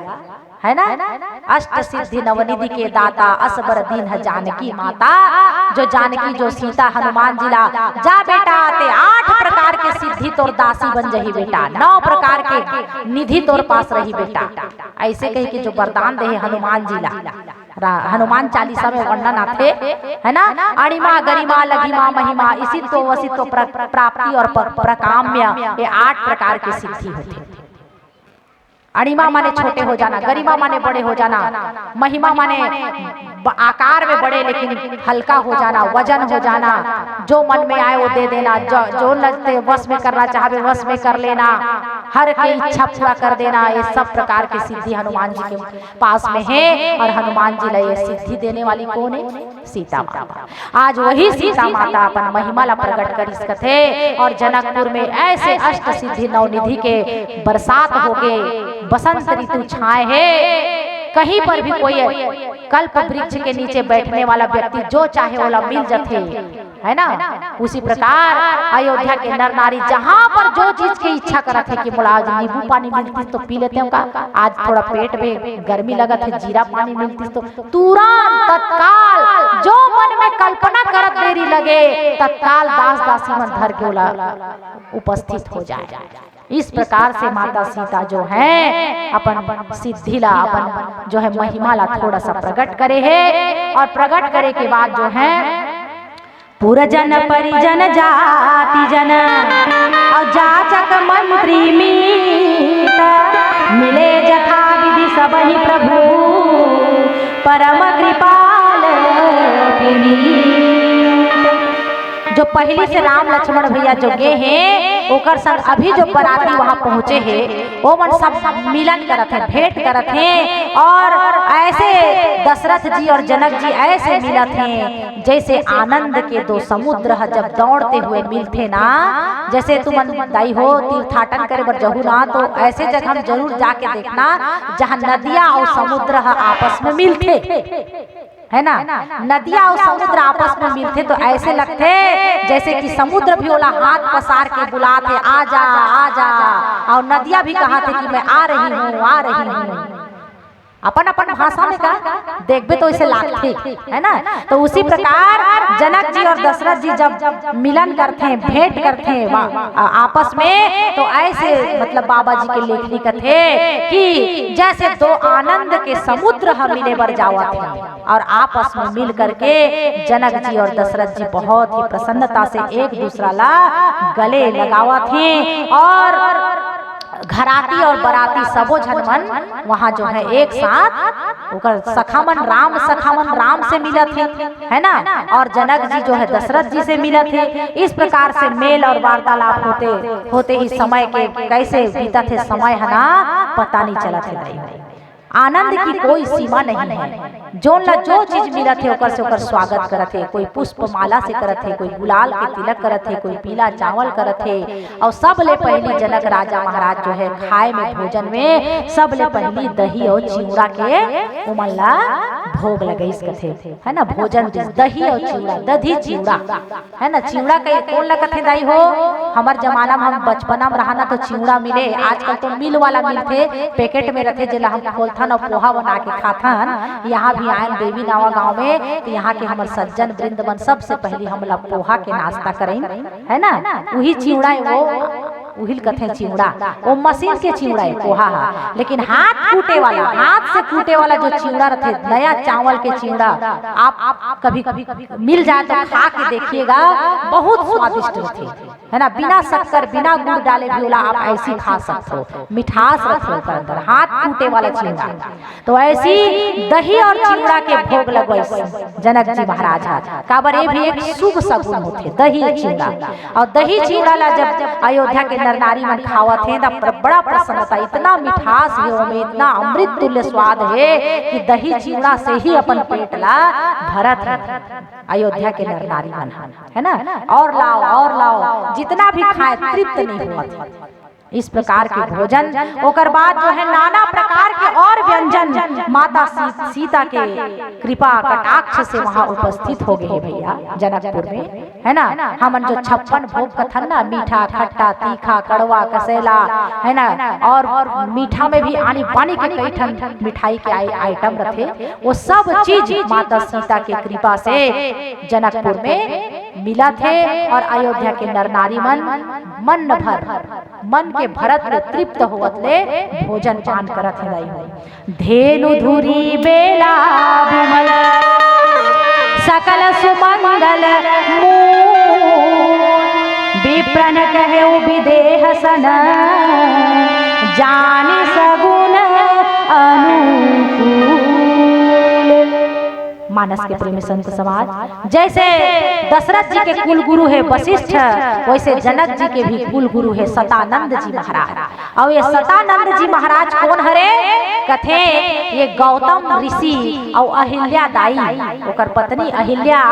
है ना। अष्ट सिद्धि नवनिधि के दाता, असबर दीन जानकी माता, जो जानकी जो सीता हनुमान जिला जा बेटा ते 8 प्रकार के सिद्धि तोर दासी बन जही बेटा, 9 प्रकार के निधि तोर पास रही बेटा, ऐसे कही के जो वरदान दे हनुमान जिला। हनुमान चालीसा में वर्णन आते है ना, अणिमा गरिमा लघिमा महिमा इसी तो वसी तो प्राप्ति और प्रकाम्य, ये 8 प्रकार की सिद्धि होती। अणिमा माने छोटे हो जाना, गरिमा माने बड़े हो जाना, महिमा माने आकार में बड़े लेकिन हल्का हो जाना, वजन हो जाना, जो मन में आए वो दे देना, जो लगते वश में करना चाहे वश में कर लेना, हर की इच्छा पूरा कर देना, ये सब प्रकार की सिद्धि हनुमान जी के पास में है। और हनुमान जी ला ये सिद्धि देने वाली कौन है? सीता माता। आज वही सीता माता अपन महिमा ला प्रकट कर सकते, और जनकपुर में ऐसे अष्ट सिद्धि नवनिधि के बरसात हो गए, बसंत ऋतु छाए है, कहीं पर भी कोई कल्प वृक्ष के नीचे बैठने वाला व्यक्ति जो चाहे वाला मिल जाते, है ना। उसी प्रकार अयोध्या के नर नारी जहाँ पर जो चीज की इच्छा करते कि बोला आज नींबू पानी मिलती तो पी लेते हैं, आज थोड़ा पेट में गर्मी लगा थे जीरा पानी मिलती तो तुरंत तत्काल जो मन में कल्पना करत देरी लगे तत्काल दास दासी मन धर के उपस्थित हो जाए। इस प्रकार से माता सीता जो है अपन सिद्धिला, अपन जो है महिमा ला थोड़ा सा प्रकट करे है, और प्रकट करे के बाद जो है पुरजन परिजन जाति जन और जाचक मंत्री मीत, मिले जथा विधि सबहि प्रभु परम कृपाल पुनीत। जो पहले से राम लक्ष्मण भैया जो गए हैं ओकर संग अभी जो बराती वहां पहुंचे हैं वो मन सब मिलन करत है, भेंट करत हैं। और ऐसे दशरथ जी और जनक जी ऐसे मिलत हैं जैसे आनंद के दो समुद्र जब दौड़ते हुए मिलते ना। जैसे तुम दाई हो तीर्थाटन करे बर जहू ना तो ऐसे जगह हम जरूर जाके देखना जहाँ नदियां और समुद्र आपस में मिलते है ना। नदियां और समुद्र आपस में मिलते तो ऐसे लगते जैसे कि समुद्र भी ओला हाथ पसार के बुलाते आजा आजा, और नदियां भी कहते कि मैं आ रही हूँ आ रही हूँ। अपन अपन भाषा में का देखबे तो इसे लागते है ना। तो उसी प्रकार जनक जी और दशरथ जी जब मिलन करते हैं, भेंट करते हैं आपस में, तो ऐसे मतलब बाबा जी के लेखनी कथे कि जैसे दो आनंद के समुद्र हम मिले बर जावा थे और आपस में मिल करके जनक जी और दशरथ जी बहुत ही प्रसन्नता से एक दूसरा ला गले लगावा थे। और घराती और बराती सबो झनमन वहाँ जो है एक साथ उकर सखामन राम से मिलत है ना। और जनक जी जो है दशरथ जी से मिलत है। इस प्रकार से मेल और वार्तालाप होते ही समय के कैसे बीतत है समय है ना पता नहीं चलत है। आनंद की कोई सीमा नहीं है। जो ला जो चीज मिलत है ओकर से ओकर स्वागत करत है। कोई पुष्प माला से करत है, कोई गुलाल के तिलक करत है, कोई पीला चावल करत है। और सब ले पहली जनक राजा महाराज जो है खाए में भोजन में सब ले पहली दही और चिवड़ा के उमल्ला भोग लगे इस कथे है ना। भोजन दही और चिवड़ा, दधी चिवड़ा है ना। चिवड़ा के कौन ला कथे दाई हो, हमार जमाना में हम बचपना में रहा तो चिवड़ा मिले। आजकल तो मिल वाला मिलते पैकेट में रहते जिला हम खोलथन और पोहा बना के खाथन। यहाँ भी आए देवी नावा गांव में तो यहाँ के हमारे सज्जन वृंदवन सबसे पहले हम लोग पोहा के नाश्ता करें है ना। वही चिवड़ा वो उहिल कथे चिवड़ा, वो मशीन के चिवड़ा है पोहा है। लेकिन हाथ कूटे वाला, हाथ से कूटे वाला जो चिवड़ा रहते नया चावल के चिवड़ा आप कभी मिल जाए तो खा के देखिएगा, बहुत स्वादिष्ट रहते है ना। बिना शक्कर बिना गुड़ डाले भी आप ऐसी खा सकते हो, मिठास रखते हो अंदर हाथ कूटे वाला चिवड़ा। तो ऐसी दही और चिवड़ा के भोग लगवाई जनक जी महाराज काबर ये भी एक शुभ सगुन होते दही चिवड़ा। और दही चिवड़ा ला जब अयोध्या के नर नारी मन खावत है तो बड़ा प्रसन्नता, इतना मिठास है उसमें, इतना अमृत तुल्य स्वाद है कि दही चिवड़ा से ही अपन पेट ला भरत है अयोध्या के नर नारी मन है ना। और लाओ जितना भी खाए तृप्त नहीं हुआ। इस प्रकार के भोजन ओकर बाद जो है नाना प्रकार के और व्यंजन माता सीता के कृपा कटाक्ष से वहाँ उपस्थित हो गए भैया जनकपुर में है ना। हमन जो 56 भोग कथन ना, मीठा खट्टा तीखा कड़वा कसेला है ना। और मीठा में भी आनी पानी के कई ठन मिठाई के आइटम रखे, वो सब चीज माता सीता के कृपा से जनकपुर में मिला थे। और अयोध्या के नर नारी मन के भरत में तृप्त होवत ले भोजन पान करत है। धेनु धुरी बेला विमल सकल सुमंगल विप्रन कहे विदेह सन जाने सगुन अनुकूल। मानस के प्रेमी संत समाज जैसे दशरथ जी के कुल गुरु है वशिष्ठ, वैसे जनक जी के भी कुल गुरु है सतानंद जी महाराज। और ये सतानंद जी महाराज कौन हरे कथे, ये गौतम ऋषि और अहिल्या दाई ओकर पत्नी अहिल्या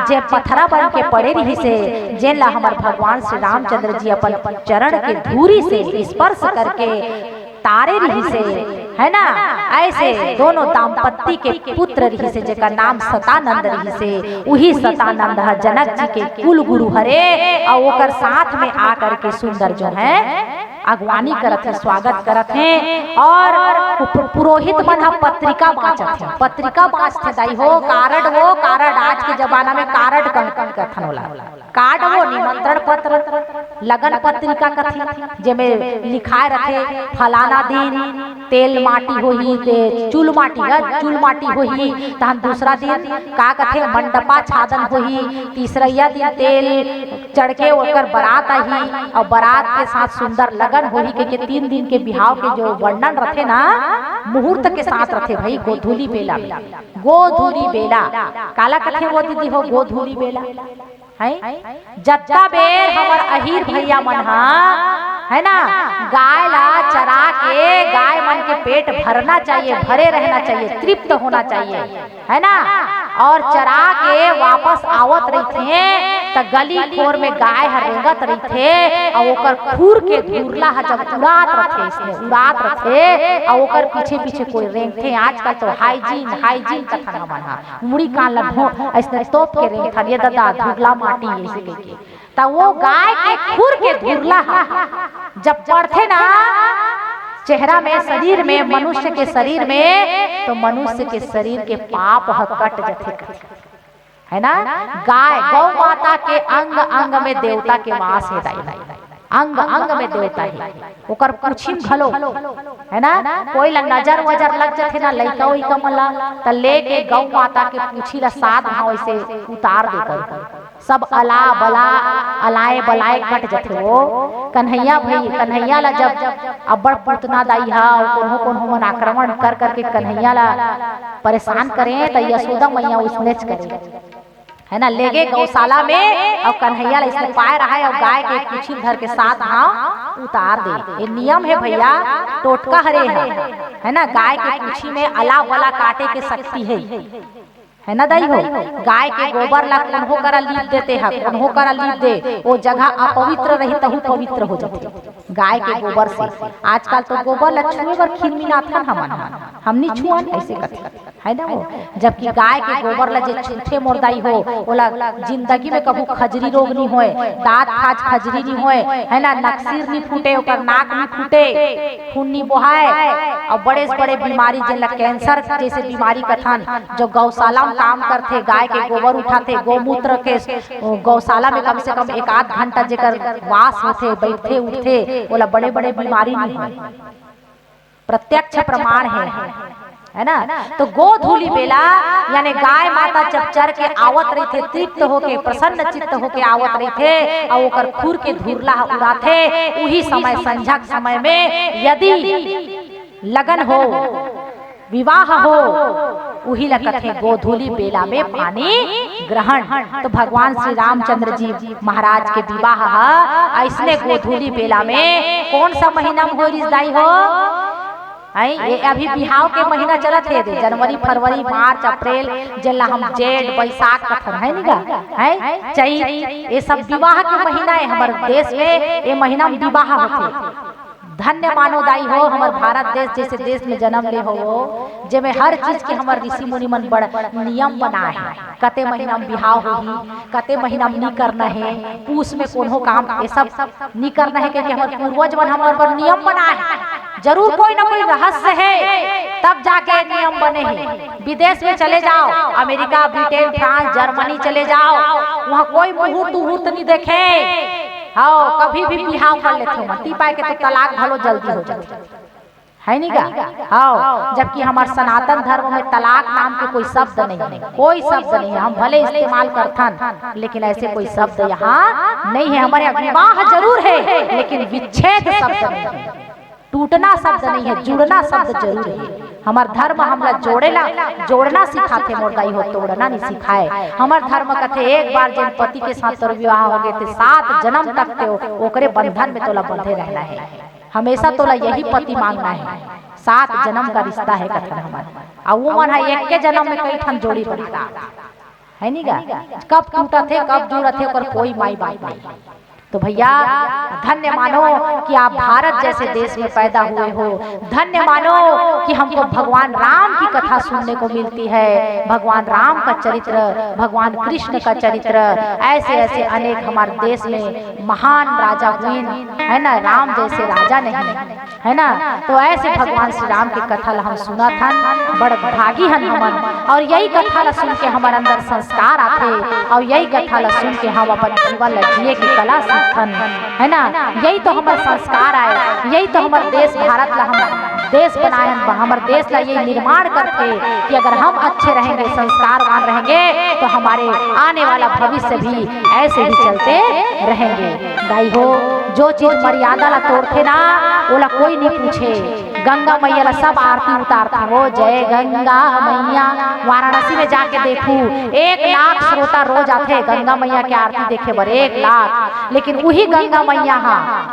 जे पथरा बन के पड़े रही से जेला हमार भगवान श्री रामचंद्र जी अपन चरण के धूरी से स्पर्श करके तारे रही से है ना। ऐसे दोनों दाम्पत्य के पुत्र रही से जेका नाम सतानंद रही से, वही सतानंद जनक जी के कुल गुरु हरे। और ओकर साथ में आकर के सुंदर जो है अगवानी करत है, स्वागत करत है। और पुरोहित मन ह पत्रिका बाँचत है, पत्रिका बाँचते दाई हो। कारड आज के जमाना में कारड कथन होला, कार्ड वो निमंत्रण पत्र, लगन पत्रिका कथी जेमे लिखाए रखे फलाना दिन तेल माटी होही, चूल माटी होही। तहन दूसरा दिन का कथे मंडपा छादन होही, तीसरा दिन तेल चढ़ के ओकर बारात आही और बारात के साथ सुंदर लगन होही के 3 दिन के बिहाव के जो वर्णन रथे ना मुहूर्त के साथ रथे भाई। गोधूली बेला, गोधूली बेला काला कथे वो दीदी हो, गोधूली बेला है जत्ता बेर हमर अहीर भैया मन है ना गाय ला चरा के, गाय मन के पेट भरना चाहिए, भरे रहना चाहिए, तृप्त होना चाहिए है ना। और चरा के वापस आवत रही त गली खोर में गाय हर रेंगत रही थे और ओकर खूर के धुरला जब उड़ात रथे, इसमें उड़ात रथे और ओकर पीछे पीछे कोई रेंगथे। आजकल तो हाइजीन कथन हमन मुड़ी कान लढो ऐसे तोप के रेंगथन ये दादा धुरला माटी ऐसे के त वो गाय के खूर के धुरला जब पड़थे ना चेहरा में, शरीर में, मनुष्य के शरीर में, तो मनुष्य के शरीर के पाप कट जाते है ना। गाय गौ माता के अंग अंग में देवता के वास है दाई, अंग अंग में देवता है। ओकर कुछिन भलो है ना, कोई ला नजर वजर लग जाथे ना लइका उइका मला त लेके गौ माता के पूछी ला 7 भाव से उतार देकर सब अला बला अलाए बलाए कट जाथे। वो कन्हैया भाई, कन्हैया ला जब अब्बड़ पुतना दाई हा और कोनो मन आक्रमण कर करके कन्हैया ला परेशान करें त यशोदा मैया उसने करे है ना, लेगे गौशाला में और कन्हैया ला इसने पाए रहा है और गाय के कुछी धर के 7 भाव उतार दे। ये नियम है भैया, टोटका हरे है ना। गाय के कुछी में अला बला काटे के शक्ति है ना दाई हो। गाय के गोबर ला कन्हो करा लीप देते हैं, कन्हो करा लीप दे वो जगह अपवित्र रही तहु पवित्र हो जाते गाय के गोबर से। आजकल तो गोबर ला छुए बर खिलमिनाथन हमनी छुअन ऐसे कथे है ना वो। जबकि गाय के गोबर ला जे छुथे मोरदाई हो ओला जिंदगी में कभू खजरी रोग नहीं होए, दांत खाज खजरी नहीं होए है ना, नक्सीर नहीं फूटे, ओकर नाक नहीं फूटे, खून नहीं बहाए और बड़े से बड़े बीमारी जिनला कैंसर जैसे बीमारी कथन जो गौशाला काम करते गाय के गोबर उठाते, गोमूत्र के गौशाला में कम से कम 1 आध घंटा जेकर वास होते, बैठते उठते ओला बड़े बड़े बीमारी नहीं होए, प्रत्यक्ष प्रमाण है ना। तो गोधूली बेला यानी गाय माता जब चर के आवत रही थे, तृप्त होके प्रसन्न चित्त होके आवत रही थे और ओकर खूर के धुरला उड़ाथे। उही समय संझा के समय में यदि लगन हो, विवाह हो, उही लगते गोधूली बेला में पानी ग्रहण। तो भगवान श्री रामचंद्र जी महाराज के विवाह ऐसने गोधूली बेला में कौन सा महीना में हो रिश्ताई हो ये अभी बिहाव के महीना चलत है, जनवरी फरवरी मार्च अप्रैल जिला हम जेठ बैसाख कथन है निगा है चैत, ये सब विवाह के महीना है हमारे देश में। ये महीना में विवाह होते। धन्य मानो दाई हो हमार भारत देश जैसे देश में जन्म ले हो जेमे हर चीज के हमार ऋषि मुनि मन बड़ नियम बना है। कते महीना में बिहाव होगी, कते महीना में नहीं करना है, पूस में कोनो काम ये सब नहीं करना है क्योंकि हमारे पूर्वज मन हमारे पर नियम बना है। जरूर कोई ना कोई रहस्य है तब जाके नियम बने हैं। विदेश में चले जाओ, अमेरिका, ब्रिटेन, फ्रांस, जर्मनी चले जाओ, वहाँ कोई मुहूर्त नहीं देखे हाँ कभी भी बिहाव कर लेते हो मती पाए के तो तलाक भलो जल्दी हो जाती है नहीं का हाँ। जबकि हमारे सनातन धर्म में तलाक नाम के कोई शब्द नहीं है, कोई शब्द नहीं है। हम भले इस्तेमाल करथन लेकिन ऐसे कोई शब्द यहाँ नहीं है। हमारे विवाह जरूर है लेकिन विच्छेद शब्द नहीं है, टूटना शब्द नहीं है, जुड़ना शब्द जरूर है। हमार धर्म हमला जोड़ना सिखाते मोरदाई हो, तोड़ना नहीं सिखाए। हमार धर्म कहते एक बार जिन पति के साथ तोर विवाह हो गए थे 7 जन्म तक के ओकरे बंधन में तोला बंधे रहना है, हमेशा तोला यही पति मांगना है। 7 जन्म का रिश्ता है कथन हमारा। और वो मन है एक के जन्म में कई ठन जोड़ी बनता है नहीं गा, कब टूटा थे कब जुड़ा थे ओकर कोई माई बाप नहीं। तो भैया धन्य मानो कि आप भारत जैसे देश में पैदा हुए हो, धन्य मानो कि हमको भगवान राम की कथा सुनने को मिलती है, भगवान राम का चरित्र, भगवान कृष्ण का चरित्र, ऐसे ऐसे अनेक हमारे देश में महान राजा हुए है ना, राम जैसे राजा नहीं है ना। तो ऐसे भगवान श्री राम की कथा हम सुना था, बड़ भागी हन हमन, और यही कथा सुन के हमारे अंदर संस्कार आते, और यही कथा सुन के हम अपन जीवन जिए की कला सीखन है ना। यही तो हमारे संस्कार आए, यही तो हमारे देश भारत ला हम देश बनाए, हमारे देश ला ये निर्माण करते कि अगर हम अच्छे रहेंगे, संस्कारवान रहेंगे, तो हमारे आने वाला भविष्य भी ऐसे ही चलते रहेंगे। दाई हो, जो चीज मर्यादा ला तोड़ते ना, ओला कोई नहीं पूछे। गंगा मैया ला सब आरती उतारते हो, जय गंगा मैया। वाराणसी में जाके देखू 1 लाख श्रोता रोज आते गंगा मैया की आरती देखे बर, 1 लाख। लेकिन वही गंगा मैया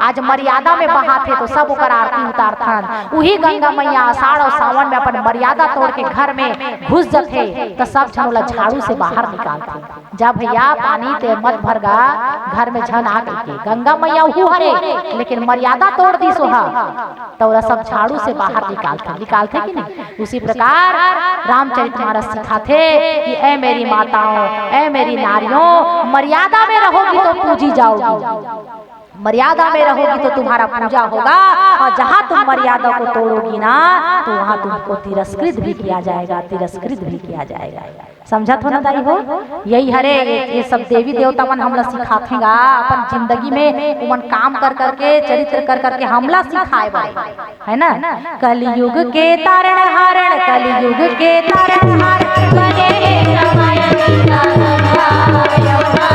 आज मर्यादा में बहाते तो सब ओकर आरती उतारथन। वही गंगा मैया आषाढ़ और सावन में अपन मर्यादा तोड़ के घर में घुस जाते तो सब झनोला झाड़ू से बाहर निकालते। जब भैया पानी ते मत भरगा घर में झन आ गई, गंगा मैया वही हरे, लेकिन मर्यादा तोड़ दी सोहा तो सब झाड़ू से बाहर निकालते कि नहीं। उसी प्रकार रामचरितमानस सिखाते कि ऐ मेरी माताओं, ऐ मेरी नारियों, मर्यादा में रहोगी तो पूजी जाओगी, मर्यादा में रहोगी तो तुम्हारा पूजा होगा, और जहाँ तुम मर्यादा को तोड़ोगी ना तो वहाँ तुमको तिरस्कृत भी किया जाएगा, तिरस्कृत भी किया जाएगा। समझत हो ना दाई हो। यही हरे ये सब देवी देवता मन हमला सिखातेगा अपन जिंदगी में, उमन काम कर करके चरित्र कर करके हमला सिखाए है ना। कलयुग के तारण हारण, कलयुग के तारण हारण बने रामायण सीता गंगा यमुना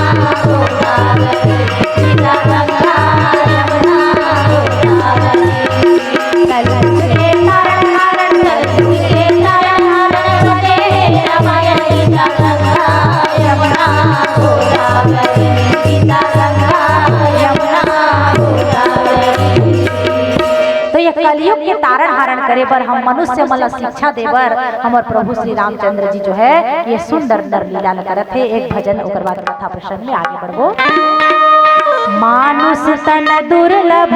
गोदावरी, सीता गंगा यमुना गोदावरी। कलयुग के तारण हारण, कलयुग के तारण हारण बने रामायण सीता गंगा यमुना गोदावरी, सीता गंगा यमुना गोदावरी। तो यह कलयुग के तारण हारण करे बर हम मनुष्य मन शिक्षा देवर हमार प्रभु श्री रामचंद्र जी जो है ये सुंदर लीला करत है। एक भजन ओकर बाद कथा प्रसंग में आगे बढ़बो। मानुष तन दुर्लभ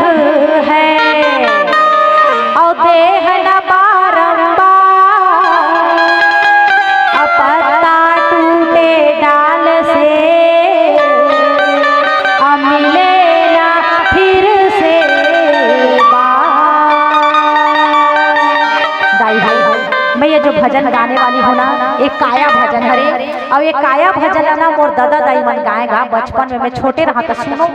है और देह न बारंबार, पत्ता टूटे डाल से मिले ना फिर से मैं ये जो भजन गाने वाली हूँ ना, एक काया भजन हरे, और ये काया भजन ना मोर दादा दाई मन गाएगा बचपन में मैं छोटे रहा तो सुनो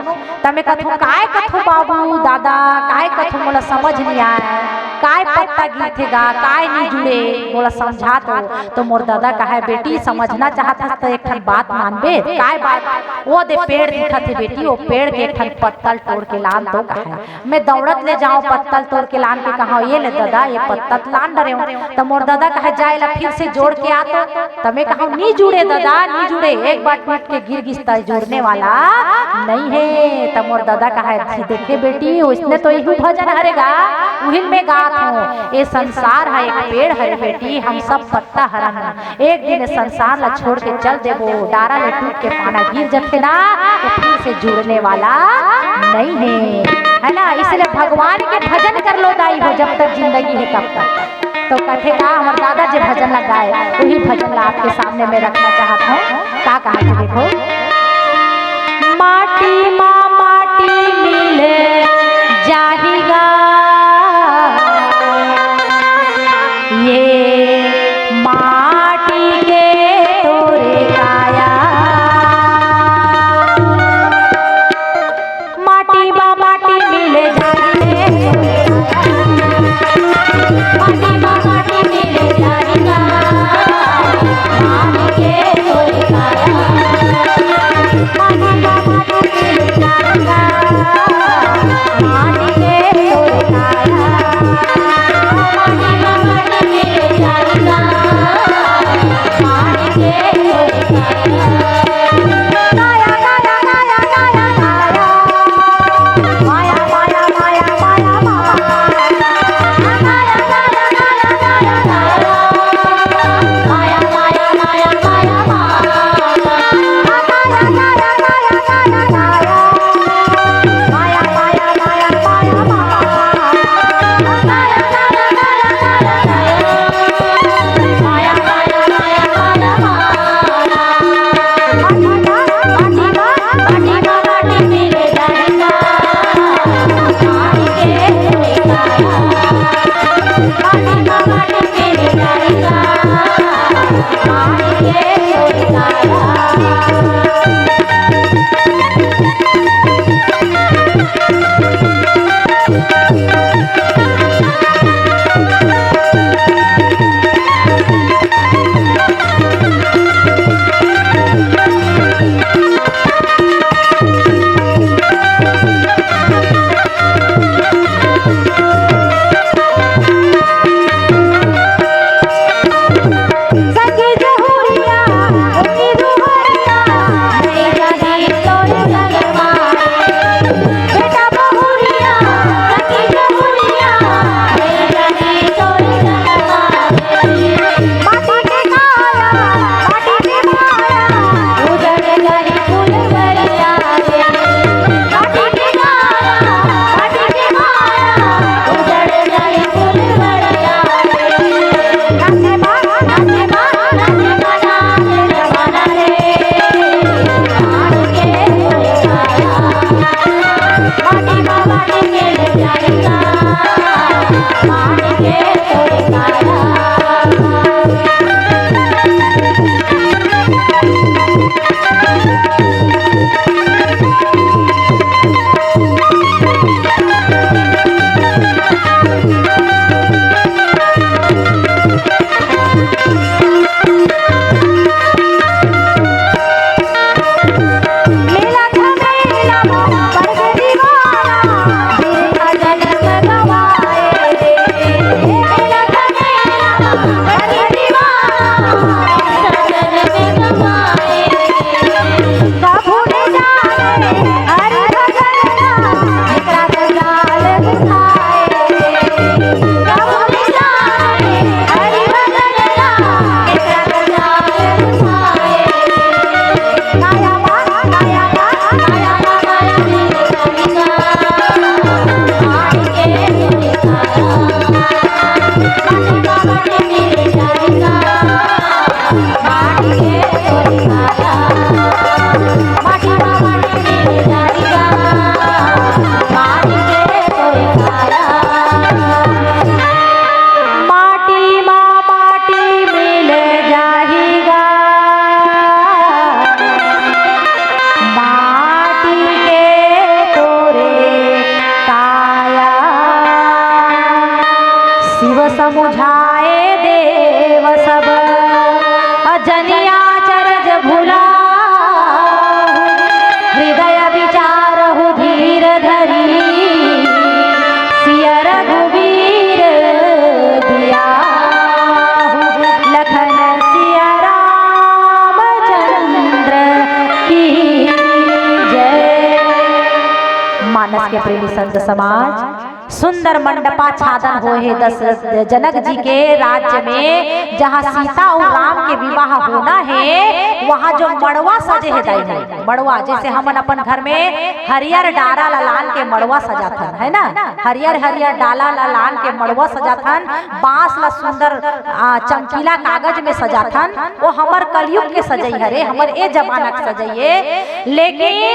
तमे कथो काय कथो बाबू दादा काय कथो मोला समझ नहीं आया, काय पत्ता गीतेगा काय नहीं जुड़े मोला समझा तो मोर दादा कहा बेटी समझना चाहता तो एक ठन बात मानबे। काय बात? वो दे पेड़ दिखत है बेटी, वो पेड़ के एक ठन पत्तल तोड़ के लान तो कहा मैं दौड़त ले जाऊं पत्तल तोड़ के लान के कहा ये ले दादा ये पत्तल लान डरे तो मोर दादा कहा जाए ला फिर से जोड़ के आता तो मैं कहा नहीं जुड़े दादा नहीं जुड़े, एक बार टूट के गिर गिस्ता जोड़ने वाला नहीं है। तो मोर दादा कहा देखे बेटी उसने तो यही भजन हरेगा उहिल में गात हूँ, ये संसार है एक पेड़ है बेटी, हम सब पत्ता हरन, एक दिन संसार ला छोड़ के चल देबो, डारा ले टूट के पाना गिर जाते ना तो फिर से जुड़ने वाला नहीं है ना। इसलिए भगवान के भजन कर लो दाई हो जब तक जिंदगी है तब तक। तो कथेगा हमारे दादा जी भजन लगाए वही भजन ला आपके सामने में रखना चाहता हूँ। क्या कहा कि देखो माटी माँ माटी मिल जाएगा ये माटी के तोरे काया, माटी माँ माटी मिल जाएगी, माटी माँ माटी मिल जाएगा माटी के तोरे काया, माटी माँ माटी मिल जाएगा माटी के तोरे समुझाए देव सब, जनिया चरज भुला हृदय विचारहु धीर धरी, सिया रघुवीर दिया लखन सिया रामचंद्र की जय। मानस के प्रेमी संत समाज, सुंदर मंडपा छादन होए दशरथ जनक जी के राज्य में, जहाँ सीता और राम के विवाह होना है, वहाँ जो मड़वा सजे है दाई है। मड़वा जैसे हम अपन घर में हरियर डाला लालान के मड़वा सजाथन है ना, हरियर हरियर डाला लालान के मड़वा सजाथन, बांस ला सुंदर चमकीला कागज में सजाथन, वो हमर कलयुग के सजई हरे, हमर ए जमाना के सजइए। लेकिन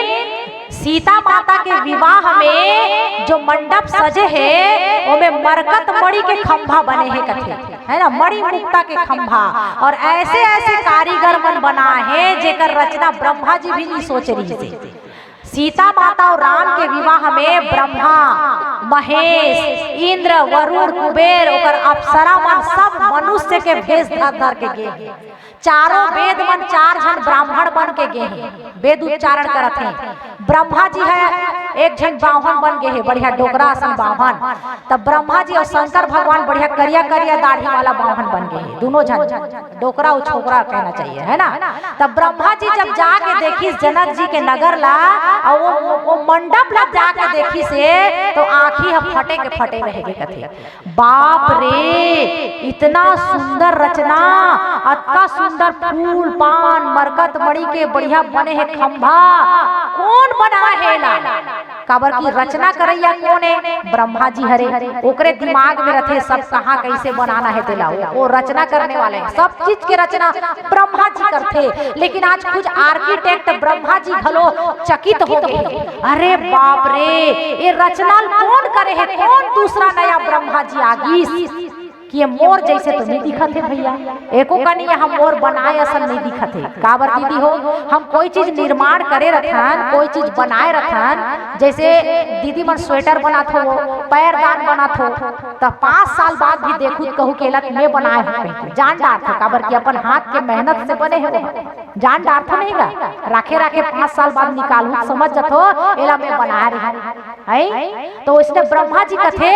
सीता माता के विवाह में जो मंडप सजे है, वो में मरकत मणि के खंभा बने हैं कथे है ना, मणि मुक्ता के खंभा, और ऐसे ऐसे कारीगर मन बना है जेकर रचना ब्रह्मा जी भी नहीं सोच रही थी। सीता माता और राम के विवाह में ब्रह्मा, महेश, इंद्र, वरुण, कुबेर और अप्सरा मन सब मनुष्य के भेष धर के गे, चारों वेद मन 4 जन ब्राह्मण बन के गे हैं, वेद उच्चारण करत हैं। ब्रह्मा जी है एक जन बाहन बन गए हैं, बढ़िया डोकरा आसन बाहन। तब ब्रह्मा जी और शंकर भगवान बढ़िया करिया करिया दाढ़ी वाला बाहन बन गए हैं, दोनों जन डोकरा और छोकरा कहना चाहिए है ना। तब ब्रह्मा जी जब जाके देखी जनक जी के नगर ला, और वो मंडप ला जाके देखी से, तो आँखी हम फटे के फटे रह गए कथे। बाप रे, इतना सुंदर रचना, अतना सुंदर फूल पान मरकत मणि के बढ़िया बने हैं खंभा, कौन बना है ला? काबर की रचना करैया कौन है? ब्रह्मा जी हरे, ओकरे दिमाग में रथे सब कहाँ कैसे बनाना है तेला, वो रचना करने वाले हैं, सब चीज के रचना ब्रह्मा जी करते। लेकिन आज कुछ आर्किटेक्ट ब्रह्मा जी भलो चकित हो गए, अरे बाप रे, ये रचना कौन करे है? कौन दूसरा नया ब्रह्मा जी आगी कि ये मोर जैसे तो नहीं दिखत है भैया, एको कनी हम मोर बनाए असल नहीं दिखत है। काबर दीदी हो, हम कोई चीज निर्माण करे रखन, कोई चीज बनाए रखन, जैसे दीदी मन स्वेटर बनात हो, पैरदान बनात हो, तो 5 साल बाद भी देखू कहू केला मैं बनाए हो, जान डार था काबर की अपन हाथ के मेहनत से बने हो, जान डार था नहीं गा, राखे राखे 5 साल बाद निकालू, समझ जतो एला मैं बना रही है। तो इसने ब्रह्मा जी कथे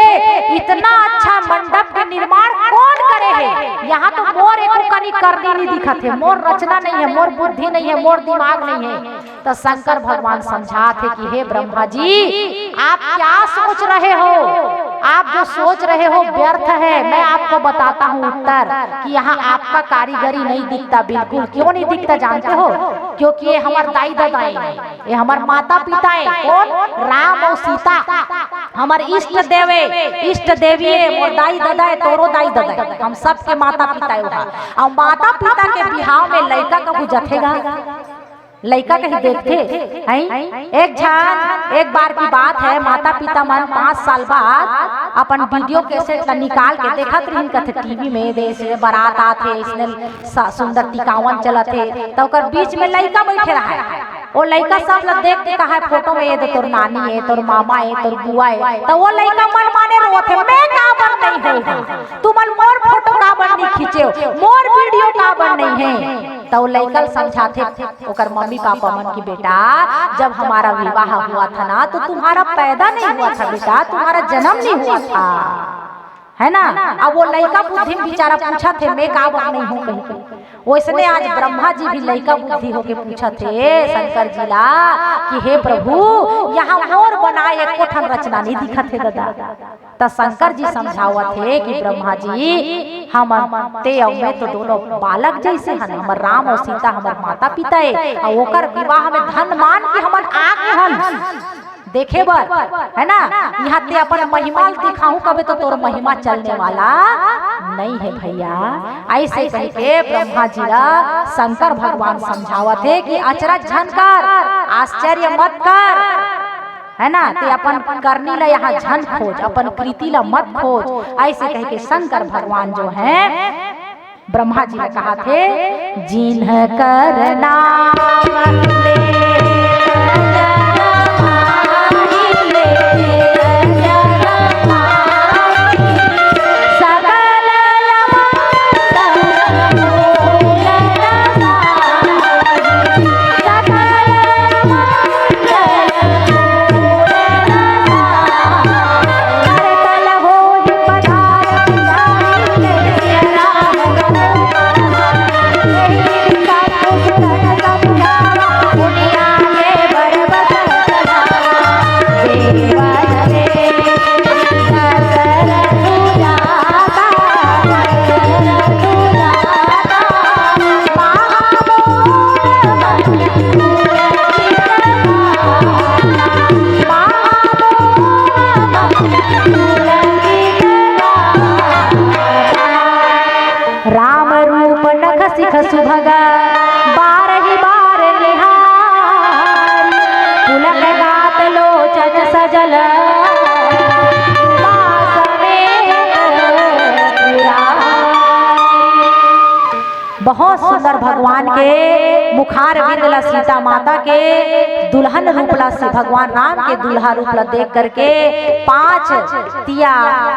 इतना अच्छा मंडप के निर्माण कौन करे है? यहाँ तो मोर एको कनी करनी नहीं दिखत है, मोर रचना नहीं है, मोर बुद्धि नहीं है, मोर दिमाग नहीं है। तो शंकर भगवान समझाते कि हे ब्रह्मा जी, आप क्या सोच रहे हो? आप जो सोच रहे हो व्यर्थ है। मैं आपको बताता हूँ उत्तर कि यहाँ आपका कारीगरी नहीं दिखता, बिल्कुल। क्यों नहीं दिखता जानते हो? क्योंकि ये हमारे दाई दादाएं, ये हमारे माता पिता है। कौन? राम और सीता हमारे इष्ट देवे, इष्ट देवी है, मोर दाई दादा है, तोरो दाई दादा है, हम सब के माता पिता है। और माता पिता के बिहाव में लड़का कभी जथेगा, लड़का कहीं देखते हैं। एक बार की बात है, माता पिता मन 5 साल बाद अपन वीडियो कैसेट निकाल के देखत रही कथे टीवी में, देश में बारात आते, इसने सुंदर टिकावन चलत है, तो बीच में लड़का बैठे रहा है। वो लड़का सब लोग देख के कहा फोटो में ये तो तोर नानी है, तोर मामा है, तोर बुआ है। तो वो लड़का मन माने रोत है, मैं का बन नहीं होगा, तुम मोर फोटो का बन नहीं खींचे, मोर वीडियो का बन नहीं है। तो लड़का समझाते ओकर मम्मी पापा मन की, बेटा जब हमारा विवाह हुआ था ना, तो तुम्हारा पैदा नहीं हुआ था बेटा, तुम्हारा जन्म नहीं हुआ था, है ना। अब वो लड़का बुद्धि बेचारा पूछा थे मैं का बन नहीं हूँ कहीं। वैसने आज ब्रह्मा जी भी लड़का बुद्धि होके पूछा थे शंकर जी ला कि हे प्रभु, यहाँ मोर बनाए एको ठन रचना नहीं दिखत है दादा। तो शंकर जी समझावा थे कि ब्रह्मा जी, हम ते और मैं तो दोनों बालक जैसे हैं, हमर राम और सीता हमर माता पिता है, और ओकर विवाह में धन मान के हमर आग हन देखे बर, है ना। यहाँ ते अपन महिमा दिखाऊं कभी तो तोर महिमा चलने वाला नहीं है भैया। ऐसे कह के ब्रह्मा जी ला शंकर भगवान समझावा थे कि अचरज झन कर, आश्चर्य मत कर, है ना। ते अपन करनी ला यहाँ झन खोज, अपन कृति ला मत खोज। ऐसे कह के शंकर भगवान जो है ब्रह्मा जी ने कहा थे, जिन्ह कर नाम ले सगल बहुत सुंदर भगवान के मुखार बिंदला सीता माता के दुल्हन रूपला से भगवान राम के दुल्हा रूपला देख करके 5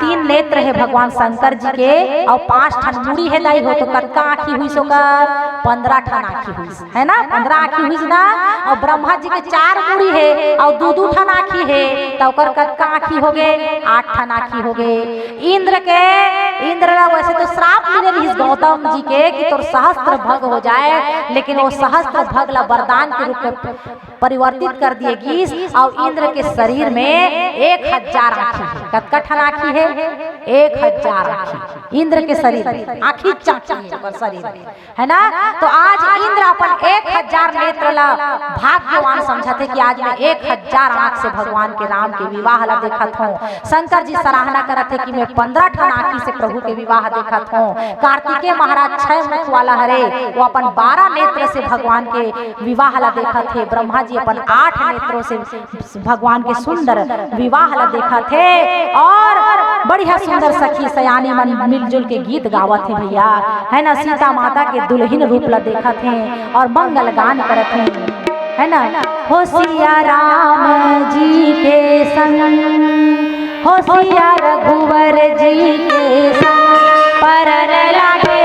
3 नेत्र है भगवान शंकर जी के और 5 ठन मुड़ी है दाई हो तो कतका आँखी हुई सोकर 15 ठन आँखी हुई है ना 15 आँखी हुई ना। और ब्रह्मा जी के 4 मुड़ी है और 2 ठन आँखी है तो ओकर कतका आँखी हो गए 8 ठन आँखी हो गए। इंद्र वैसे तो श्राप मिले रही गौतम जी के कि तोर सहस्त्र भग हो जाए, लेकिन वो सहस्त्र भग ला वरदान के रूप में परिवर्तित कर दिएगी। और इंद्र के शरीर में 1000 आँखी है। कतका ठन आँखी है 1000 आँखी इंद्र के शरीर में आँखी चाची है शरीर है ना। तो आज इंद्र अपन 1000 नेत्र ला भाग्यवान समझते कि आज मैं 1000 आँख से भगवान के राम के विवाह ला देखत हूँ। शंकर जी सराहना करत है कि मैं 15 ठन आँखी से प्रभु के विवाह देखत हूँ। कार्तिकेय महाराज 6 मुख वाला हरे वो अपन 12 नेत्र से भगवान के विवाह ला देखत थे। ब्रह्मा जी अपन 8 नेत्रों से भगवान के सुंदर विवाह ला देखत थे। और बढ़िया सुंदर सखी सयानी मन मिलजुल के गीत गावत है भैया है ना। सीता माता के दुल्हन रूप ला देखत हैं और मंगल गान करत हैं है ना। हो सिया राम जी के संग हो सिया रघुवर जी के संग परन लागे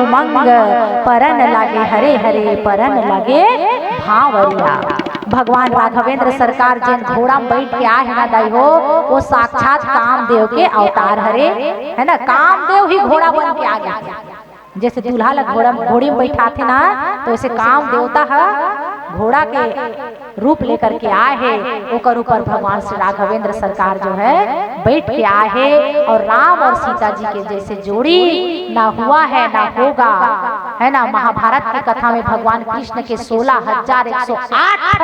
उमंग परन लागे हरे हरे परन लागे भावरिया। भगवान राघवेंद्र सरकार जिन घोड़ा में बैठ के आए है ना दाई हो वो साक्षात कामदेव के अवतार हरे है ना। कामदेव ही घोड़ा बन के आ गया। जैसे दूल्हा ला घोड़ी में बैठाते ना तो ऐसे काम देवता है घोड़ा के रूप लेकर के आए हैं। ओकर ऊपर भगवान श्री राघवेंद्र सरकार जो है बैठ के आए हैं। और राम और सीता जी के जैसे जोड़ी ना हुआ है ना होगा है ना। महाभारत की कथा में भगवान कृष्ण के 16,108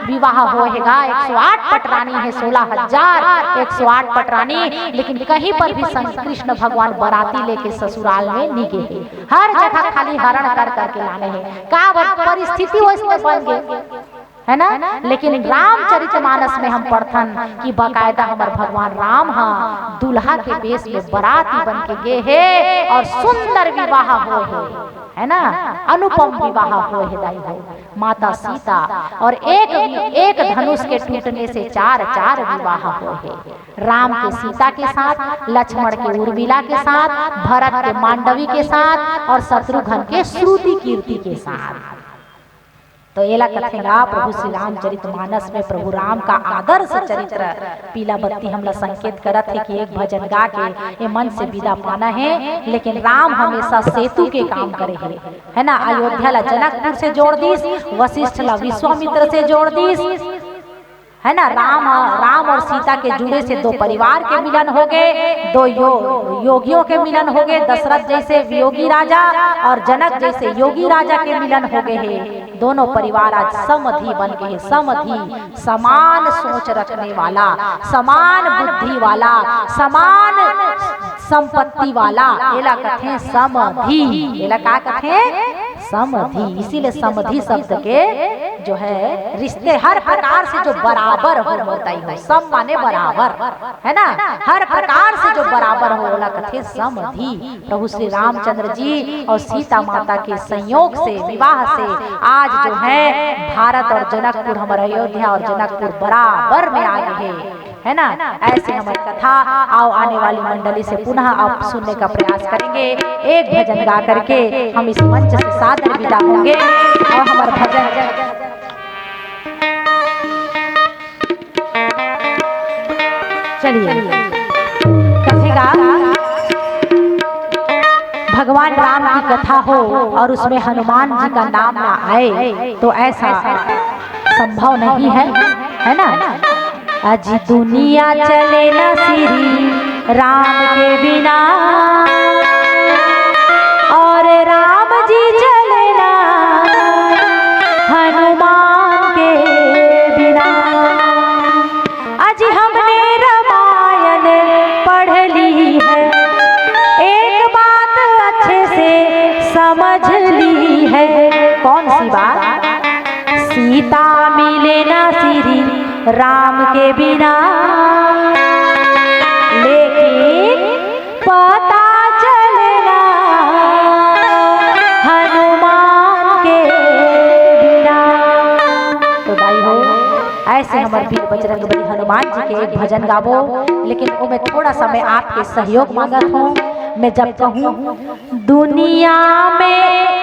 विवाह होएगा। 108 पटरानी है 16,108 पटरानी। लेकिन कहीं पर भी कृष्ण भगवान बराती लेके ससुराल में नहीं गए। हर जगह खाली हरण कर करके लाने हैं का परिस्थिति वैसे बन गई है ना। लेकिन रामचरितमानस में हम पढ़थन कि बकायदा हमार भगवान राम हाँ दूल्हा के बेस में बराती बन के गए है और सुंदर विवाह हो है ना। अनुपम विवाह हो है दाई हो माता सीता और एक धनुष के टूटने से 4 विवाह हो है। राम के सीता के साथ, लक्ष्मण के उर्मिला के साथ, भरत के मांडवी के साथ और शत्रुघ्न के श्रुति कीर्ति के साथ। तो एला कथेगा प्रभु श्री रामचरितमानस में प्रभु राम का आदर्श चरित्र पीला बत्ती हमला संकेत करत है कि एक भजन गा के ये मन से विदा पाना है। लेकिन राम हमेशा सेतु के काम करे है ना। अयोध्या ला जनकपुर से जोड़ दीस, वशिष्ठ ला विश्वामित्र से जोड़ दीस है ना। राम और सीता के जुड़े से 2 परिवार के मिलन हो गए, 2 योगियों के मिलन हो गए। दशरथ जैसे वियोगी राजा और जनक जैसे योगी राजा के मिलन हो गए हैं। दोनों परिवार आज समधि बन गए। समधि समान सोच रखने वाला, समान बुद्धि वाला, समान संपत्ति वाला एला कथे समधि। एला का कथे समधि। इसीलिए समधि शब्द के जो है रिश्ते हर प्रकार से जो बराबर हो होता ही हो। सम माने बराबर है ना। हर प्रकार से जो बराबर हो ओला कथे समधि। प्रभु श्री रामचंद्र जी और सीता माता के संयोग से विवाह से आज जो है भारत और जनकपुर हमारा अयोध्या और जनकपुर बराबर में आ गए है ना। ऐसे हमारी कथा आओ आने वाली मंडली से पुनः आप सुनने का प्रयास करेंगे। एक भजन गा करके हम इस मंच से सादर विदा होंगे और हमारा भजन चलिए कथेगा। भगवान राम की कथा हो और उसमें हनुमान जी का नाम ना आए तो ऐसा संभव नहीं है ना। आज दुनिया चले ना श्री राम के बिना और राम जी चले ना हनुमान के बिना। आज हमने रमा मिले ना श्री राम के बिना, लेकिन पता चलना हनुमान के बिना। तो भाई हो ऐसे हमारे वीर बजरंग बली हनुमान जी के एक भजन गाबो, लेकिन उमें थोड़ा सा मैं आपके सहयोग मांगत हूँ। मैं जब कहूँ दुनिया में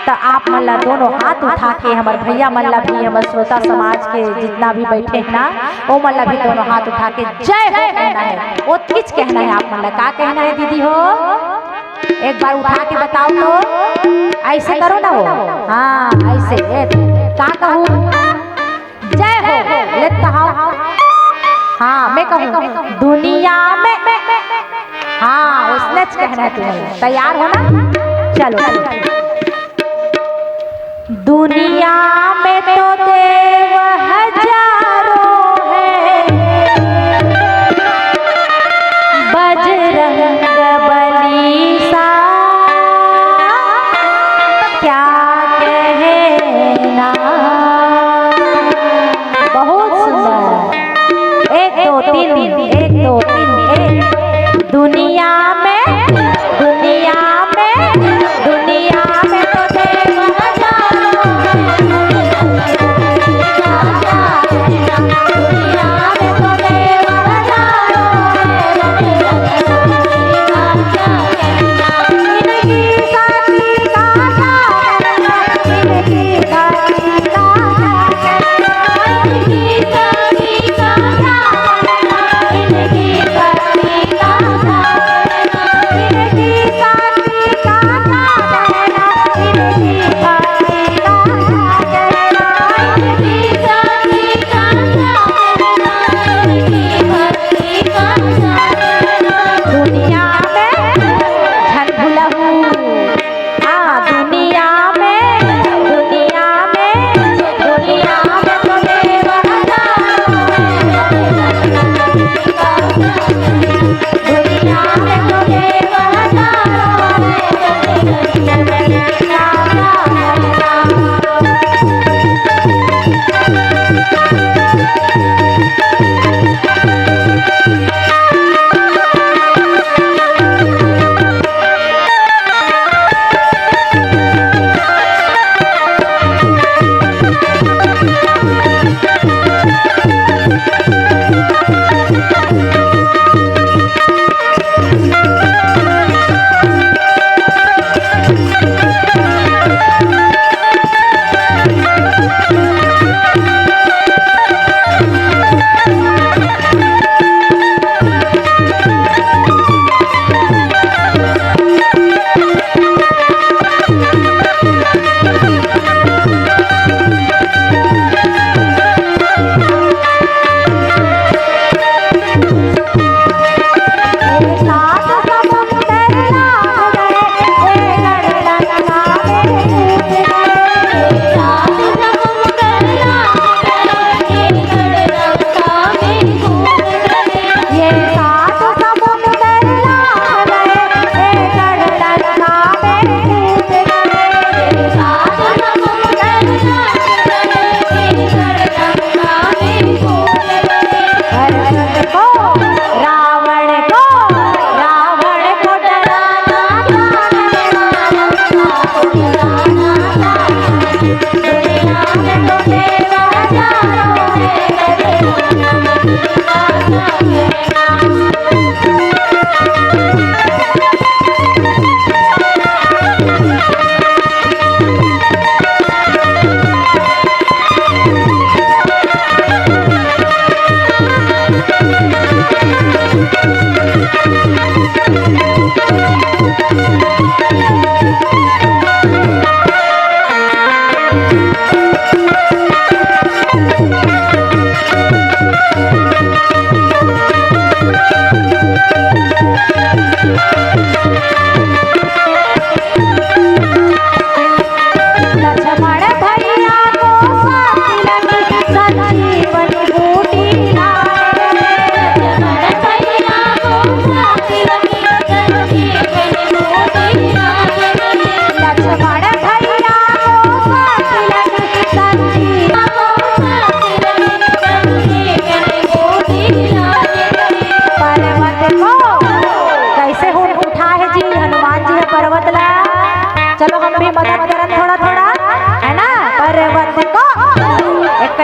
तो आप मल्ला दोनों हाथ उठा के, हमारे भैया मल्ला भी, हमारे श्रोता समाज के जितना भी बैठे हैं ना, वो मल्ला भी दोनों हाथ उठा के जय हो कहना है। वो किच कहना है आप मल्ला, क्या कहना है दीदी हो? एक बार उठा के बताओ तो, ऐसे करो ना वो, हाँ ऐसे क्या कहूँ, जय हो ले कहो। हाँ मैं कहूँ दुनिया में, हाँ उसने कहना है तुम्हें, तैयार हो ना? चलो। दुनिया में तो देव हजारों हैं, बजरंग बली सा क्या कहना। बहुत सुंदर, एक दो तीन, एक दो तीन, एक। दुनिया में, दुनिया में, दुनिया में तो देव हजारों हैं,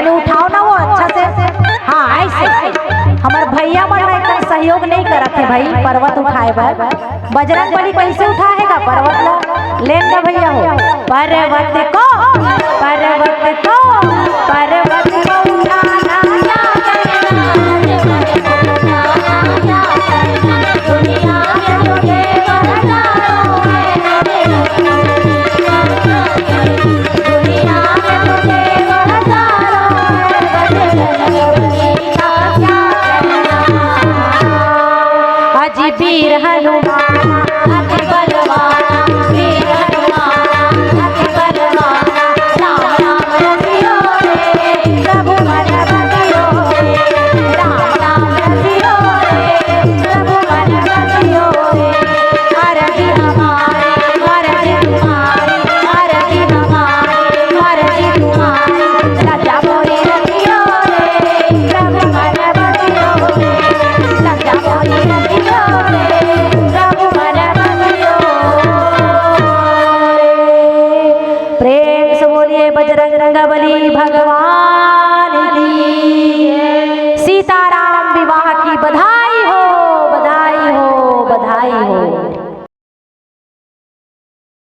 तने उठाओ ना वो अच्छा से। हाँ ऐसे हमार भैया मन ना एकदम सहयोग नहीं करत है भाई पर्वत उठाए बर। बजरंग बली कैसे उठाएगा पर्वत ला? लेन ना भैया हो पर्वत को पर्वत को पर्वत को उठाना वीर हनुमान अति बलवाना वीर हनुमान अति बलवाना राम राम रसियो रे प्रभु मन बसियो रे राम राम रसियो रे प्रभु मन बसियो रे अरजी हमारे अरजी तुम्हारी अरजी हमारी अरजी तुम्हारी लज्जा मोरी रसियो रे प्रभु मन बसियो रे लज्जा मोरी रसियो प्रेम से बोलिए बजरंग बली भगवान।